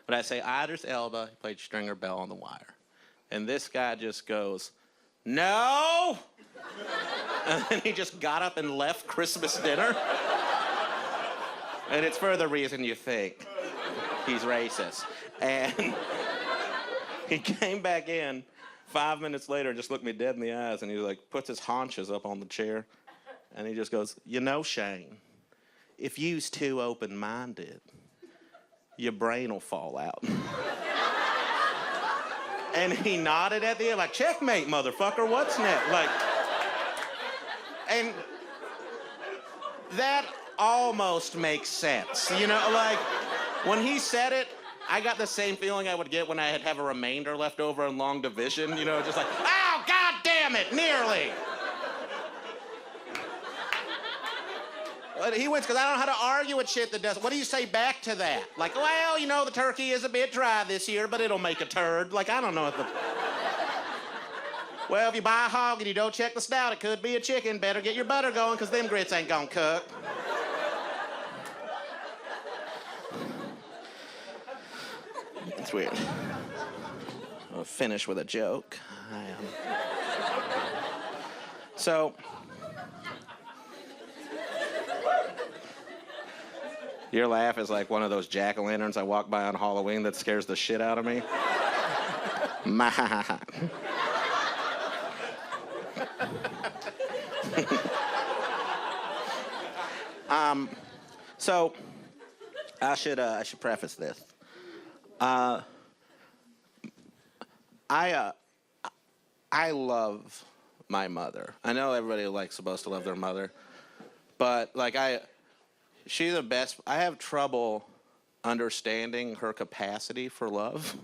I say, Idris Elba, he played Stringer Bell on The Wire. And this guy just goes, no! And then he just got up and left Christmas dinner. And it's for the reason you think. He's racist. And he came back in 5 minutes later and just looked me dead in the eyes, and he like puts his haunches up on the chair, and he just goes, you know, Shane, if you's too open-minded, your brain will fall out. And he nodded at the end like, checkmate, motherfucker, what's next? Like, and that almost makes sense, you know, like, when he said it, I got the same feeling I would get when I'd have a remainder left over in long division, you know, just like, ow, god damn it, nearly. But he wins because I don't know how to argue with shit that doesn't. What do you say back to that? Like, well, you know, the turkey is a bit dry this year, but it'll make a turd. Like, I don't know what the... Well, if you buy a hog and you don't check the snout, it could be a chicken. Better get your butter going because them grits ain't gonna cook. It's weird. I'll finish with a joke. So, Your laugh is like one of those jack-o'-lanterns I walk by on Halloween that scares the shit out of me. So I should preface this. I love my mother. I know everybody like supposed to love their mother, but like she's the best. I have trouble understanding her capacity for love,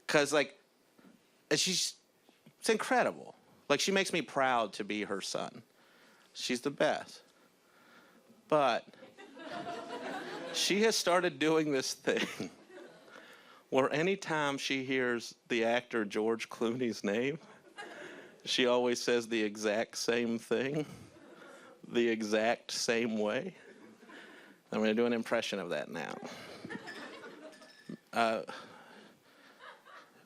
cause like it's incredible. Like she makes me proud to be her son. She's the best. But she has started doing this thing where anytime she hears the actor George Clooney's name, she always says the exact same thing, the exact same way. I'm going to do an impression of that now.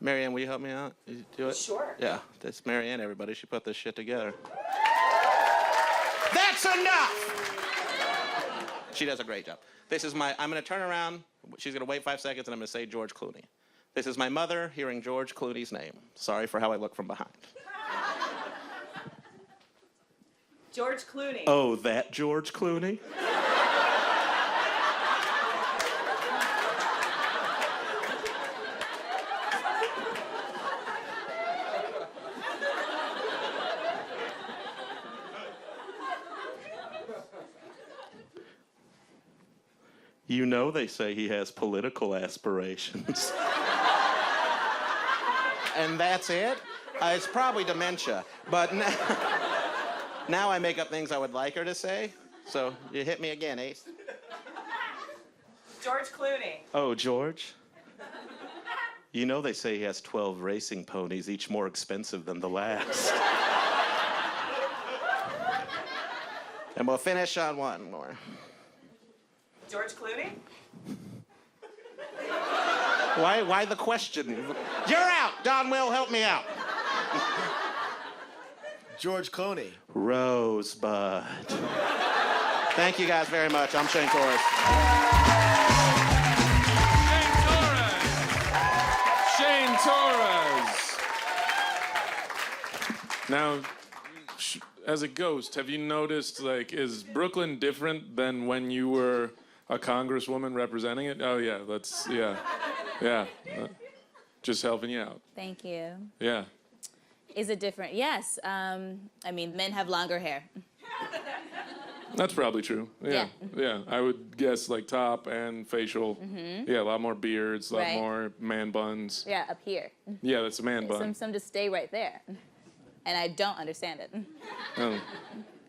Marianne, will you help me out? You do it? Sure. Yeah, that's Marianne, everybody. She put this shit together. That's enough! She does a great job. I'm going to turn around. She's going to wait 5 seconds, and I'm going to say George Clooney. This is my mother hearing George Clooney's name. Sorry for how I look from behind. George Clooney. Oh, that George Clooney? You know they say he has political aspirations. And that's it? It's probably dementia. But now I make up things I would like her to say. So you hit me again, Ace. George Clooney. Oh, George? You know they say he has 12 racing ponies, each more expensive than the last. And we'll finish on one more. George Clooney? Why the question? You're out! Don Will, help me out. George Clooney. Rosebud. Thank you guys very much. I'm Shane Torres. Shane Torres. Now, as a ghost, have you noticed, like, is Brooklyn different than when you were a congresswoman representing it? Oh, yeah, yeah. Just helping you out. Thank you. Yeah. Is it different? Yes. I mean, men have longer hair. That's probably true. Yeah. I would guess like top and facial. Mm-hmm. Yeah, a lot more beards, a lot more man buns. Yeah, up here. Yeah, that's a man bun. Some just stay right there. And I don't understand it. Oh,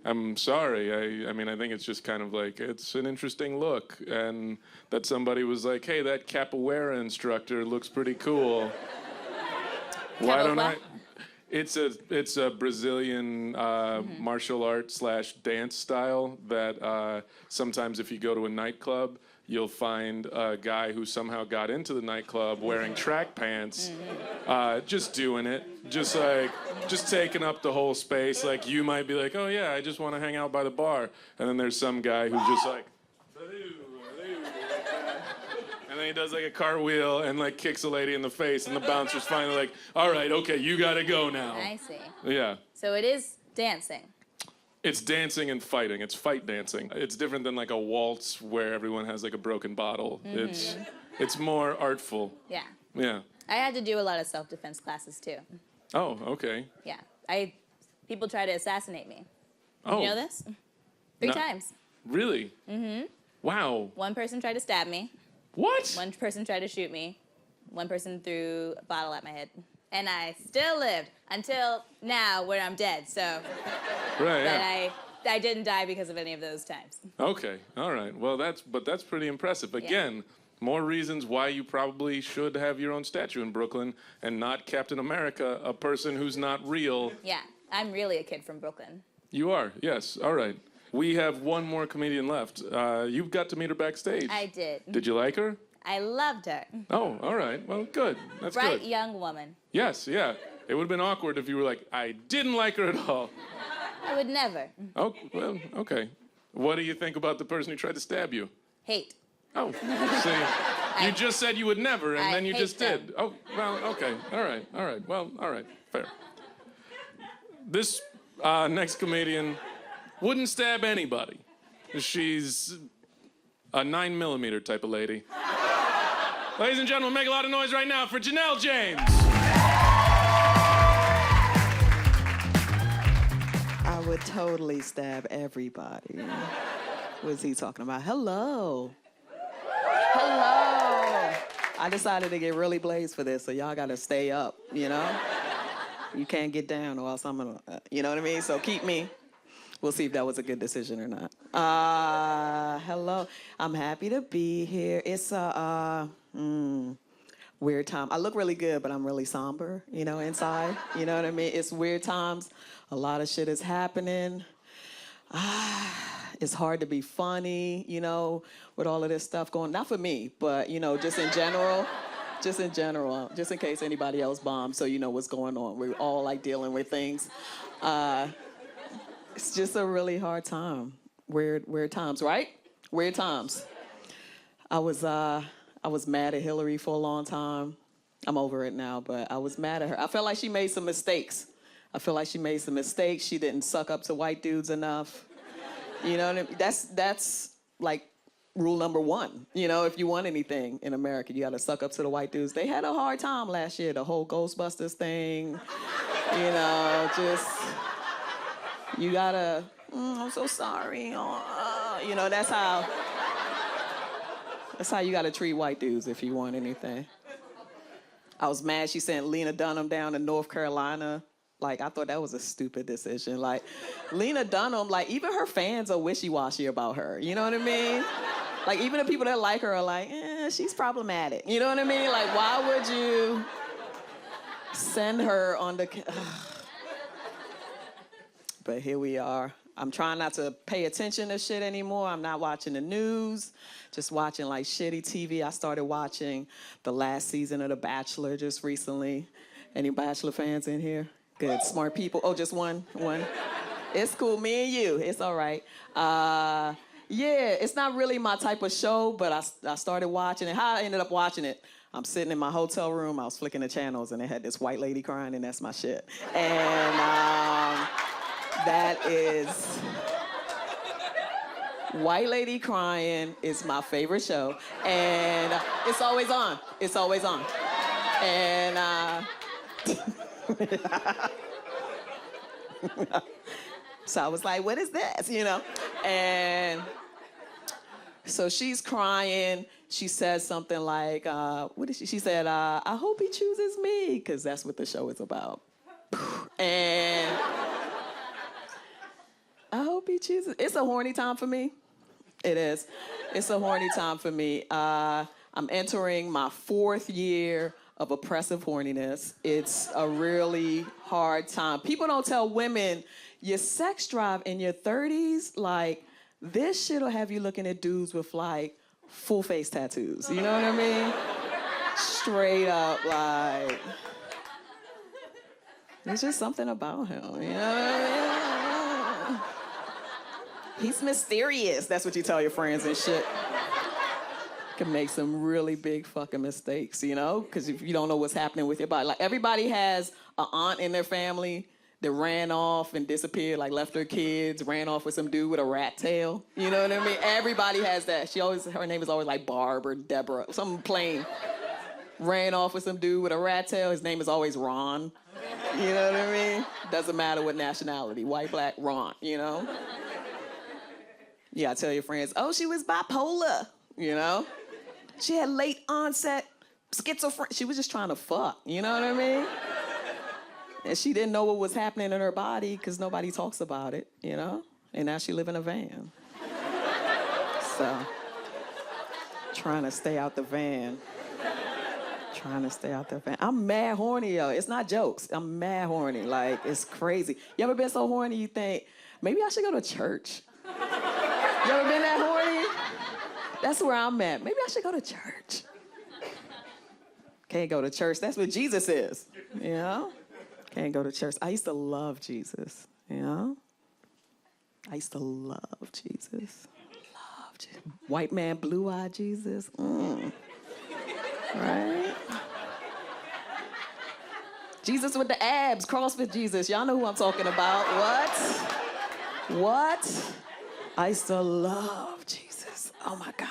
I'm sorry. I mean, I think it's just kind of like, it's an interesting look. And that somebody was like, hey, that capoeira instructor looks pretty cool. Why don't I? It's a Brazilian martial art / dance style that sometimes if you go to a nightclub, you'll find a guy who somehow got into the nightclub wearing track pants, just doing it, just taking up the whole space. Like you might be like, oh yeah, I just want to hang out by the bar, and then there's some guy who's just like, and then he does like a cartwheel and like kicks a lady in the face, and the bouncer's finally like, all right, okay, you gotta go now. I see. Yeah. So it is dancing. It's dancing and fighting. It's fight dancing. It's different than like a waltz where everyone has like a broken bottle. Mm-hmm. It's more artful. Yeah. Yeah. I had to do a lot of self-defense classes too. Oh, okay. Yeah. People try to assassinate me. Oh. You know this? 3 times. Really? Mm-hmm. Wow. One person tried to stab me. What? One person tried to shoot me. One person threw a bottle at my head. And I still lived until now where I'm dead, so. Right, yeah. But I didn't die because of any of those times. Okay, all right. Well, that's pretty impressive. Again, more reasons why you probably should have your own statue in Brooklyn and not Captain America, a person who's not real. Yeah, I'm really a kid from Brooklyn. You are, yes. All right. We have one more comedian left. You got to meet her backstage. I did. Did you like her? I loved her. Oh, all right. Well, good. That's Bright good. young woman. Yes, yeah. It would have been awkward if you were like, I didn't like her at all. I would never. Oh, well, okay. What do you think about the person who tried to stab you? Hate. Oh, see, you just said you would never, and I then you hate just them. did. Oh, well, okay. All right. Well, all right. Fair. This next comedian wouldn't stab anybody. She's a 9mm type of lady. Ladies and gentlemen, make a lot of noise right now for Janelle James. I would totally stab everybody. What is he talking about? Hello. I decided to get really blazed for this, so y'all gotta stay up, you know? You can't get down or else I'm gonna, you know what I mean? So keep me. We'll see if that was a good decision or not. Hello. I'm happy to be here. It's a weird time. I look really good, but I'm really somber, you know, inside. You know what I mean? It's weird times. A lot of shit is happening. It's hard to be funny, you know, with all of this stuff going. Not for me, but, you know, just in general. Just in case anybody else bombs, so you know what's going on. We're all like dealing with things. It's just a really hard time. Weird times, right? Weird times. I was mad at Hillary for a long time. I'm over it now, but I was mad at her. I felt like she made some mistakes. She didn't suck up to white dudes enough. You know what I mean? That's like rule number one. You know, if you want anything in America, you gotta suck up to the white dudes. They had a hard time last year, the whole Ghostbusters thing. You know, just, you gotta, I'm so sorry. You know, that's how you gotta treat white dudes if you want anything. I was mad she sent Lena Dunham down to North Carolina. Like, I thought that was a stupid decision. Like, Lena Dunham, like, even her fans are wishy-washy about her. You know what I mean? Like, even the people that like her are like, she's problematic. You know what I mean? Like, why would you send her on the... But here we are. I'm trying not to pay attention to shit anymore. I'm not watching the news, just watching, like, shitty TV. I started watching the last season of The Bachelor just recently. Any Bachelor fans in here? Good, smart people. Oh, just one. It's cool, me and you. It's all right. Yeah, it's not really my type of show, but I started watching it. How I ended up watching it, I'm sitting in my hotel room, I was flicking the channels, and they had this white lady crying, and that's my shit. And that is... White lady crying is my favorite show. And it's always on. And... So I was like, what is this, you know? And so she's crying. She says something like, what did she? She said, I hope he chooses me, because that's what the show is about. And I hope he chooses. It's a horny time for me. It is. It's a horny time for me. I'm entering my 4th year of oppressive horniness. It's a really hard time. People don't tell women your sex drive in your 30s, like, this shit'll have you looking at dudes with, like, full face tattoos. You know what I mean? Straight up, like, there's just something about him, you know what I mean? He's mysterious. That's what you tell your friends and shit. Can make some really big fucking mistakes, you know? Because if you don't know what's happening with your body. Like, everybody has an aunt in their family that ran off and disappeared, like left her kids, ran off with some dude with a rat tail. You know what I mean? Everybody has that. Her name is always like Barb or Deborah, something plain. Ran off with some dude with a rat tail. His name is always Ron. You know what I mean? Doesn't matter what nationality, white, black, Ron, you know? Yeah, tell your friends, oh, she was bipolar, you know? She had late onset schizophrenia. She was just trying to fuck, you know what I mean? And she didn't know what was happening in her body because nobody talks about it, you know? And now she live in a van. So, trying to stay out the van. I'm mad horny, yo. It's not jokes. I'm mad horny. Like, it's crazy. You ever been so horny you think, maybe I should go to church? You ever been that horny? That's where I'm at. Maybe I should go to church. Can't go to church. That's what Jesus is, you know? Can't go to church. I used to love Jesus, you know? I used to love Jesus. Love white man, blue-eyed Jesus. Right? Jesus with the abs, CrossFit Jesus. Y'all know who I'm talking about. What? I used to love Jesus. Oh my God.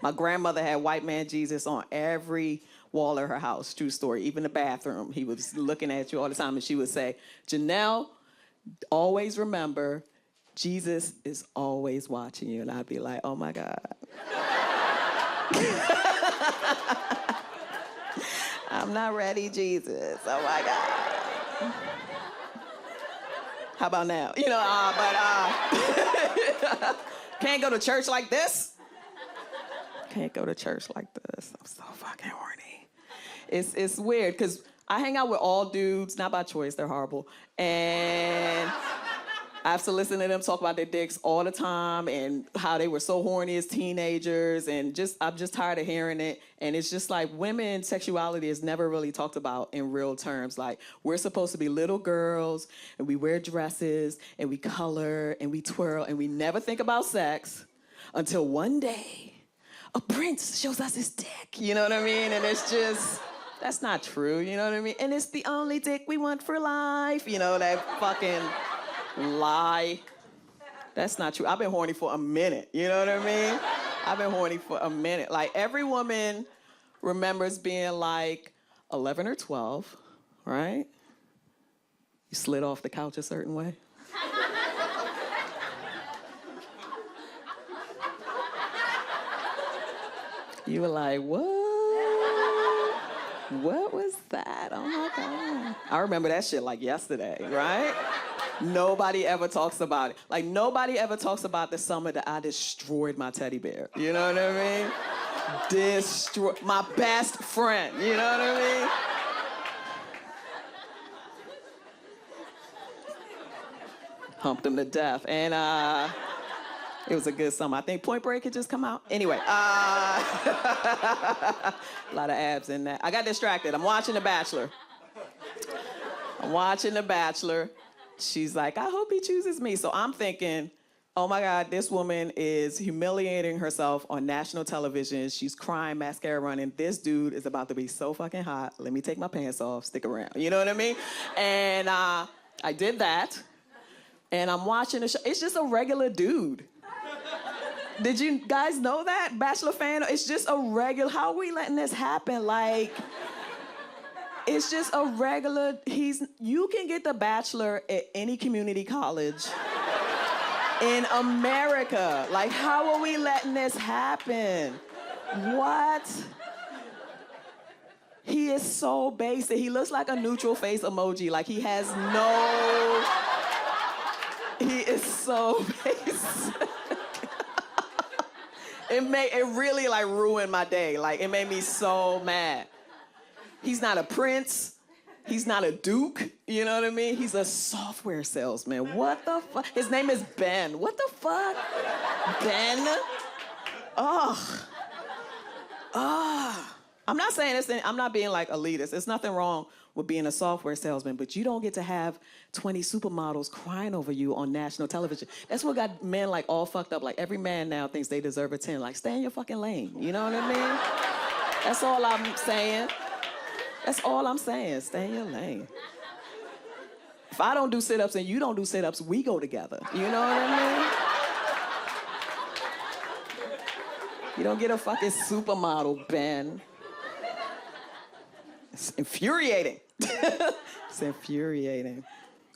My grandmother had white man Jesus on every wall of her house. True story. Even the bathroom. He was looking at you all the time and she would say, Janelle, always remember, Jesus is always watching you. And I'd be like, oh my God. I'm not ready, Jesus. Oh my God. How about now? Can't go to church like this. Can't go to church like this. I'm so fucking horny. It's weird because I hang out with all dudes, not by choice, they're horrible. And I have to listen to them talk about their dicks all the time and how they were so horny as teenagers, and I'm just tired of hearing it. And it's just like women's sexuality is never really talked about in real terms. Like, we're supposed to be little girls and we wear dresses and we color and we twirl and we never think about sex until one day a prince shows us his dick, you know what I mean? And it's just, that's not true, you know what I mean? And it's the only dick we want for life, you know, that fucking lie. That's not true. I've been horny for a minute, you know what I mean? I've been horny for a minute. Like, every woman remembers being like 11 or 12, right? You slid off the couch a certain way. You were like, what? What was that? Oh my God. I remember that shit like yesterday, right? Nobody ever talks about it. Like, nobody ever talks about the summer that I destroyed my teddy bear. You know what I mean? Destroyed my best friend. You know what I mean? Humped him to death. And it was a good summer. I think Point Break had just come out. Anyway, a lot of abs in that. I got distracted. I'm watching The Bachelor. She's like, I hope he chooses me. So I'm thinking, oh my God, this woman is humiliating herself on national television. She's crying, mascara running. This dude is about to be so fucking hot. Let me take my pants off, stick around. You know what I mean? And I did that. And I'm watching the show. It's just a regular dude. Did you guys know that? Bachelor fan, it's just a regular, how are we letting this happen? Like, it's just a regular, you can get The Bachelor at any community college in America. Like, how are we letting this happen? What? He is so basic. He looks like a neutral face emoji. Like, he has no, he is so basic. It really like ruined my day. Like, it made me so mad. He's not a prince. He's not a duke. You know what I mean? He's a software salesman. What the fuck? His name is Ben. What the fuck? Ben? Ugh. I'm not saying this, I'm not being like elitist. There's nothing wrong with being a software salesman, but you don't get to have 20 supermodels crying over you on national television. That's what got men like all fucked up. Like, every man now thinks they deserve a 10. Like, stay in your fucking lane. You know what I mean? That's all I'm saying. That's all I'm saying. Stay in your lane. If I don't do sit-ups and you don't do sit-ups, we go together. You know what I mean? You don't get a fucking supermodel, Ben. It's infuriating. It's infuriating.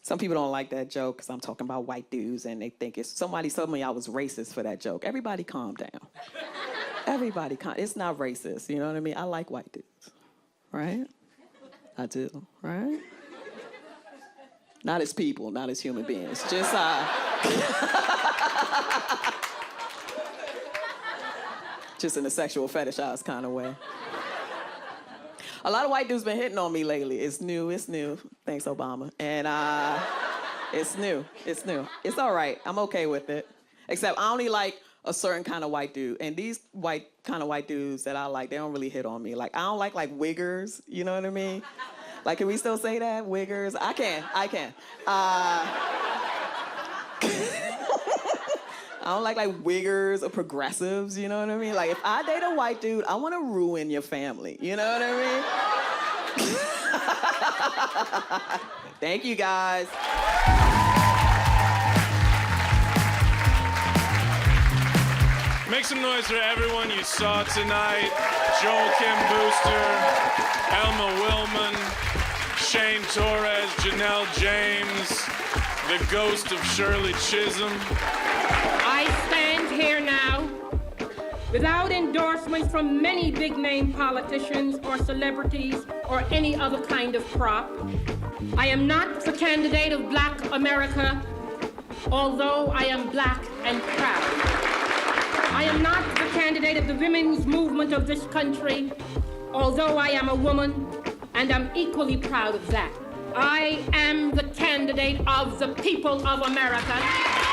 Some people don't like that joke because I'm talking about white dudes and they think it's, somebody told me I was racist for that joke. Everybody calm down. Everybody calm. It's not racist, you know what I mean? I like white dudes, right? I do, right? Not as people, not as human beings. Just, just in a sexual fetishized kind of way. A lot of white dudes been hitting on me lately. It's new. Thanks, Obama. And it's new. It's all right. I'm okay with it. Except I only like a certain kind of white dude. And these kind of white dudes that I like, they don't really hit on me. Like, I don't like wiggers, you know what I mean? Like, can we still say that? Wiggers? I can. I I don't like wiggers or progressives, you know what I mean? Like, if I date a white dude, I want to ruin your family, you know what I mean? Thank you, guys. Make some noise for everyone you saw tonight. Joel Kim Booster, Elma Willman, Shane Torres, Janelle James, the ghost of Shirley Chisholm. I stand here now without endorsements from many big-name politicians or celebrities or any other kind of prop. I am not the candidate of Black America, although I am Black and proud. I am not the candidate of the women's movement of this country, although I am a woman, and I'm equally proud of that. I am the candidate of the people of America.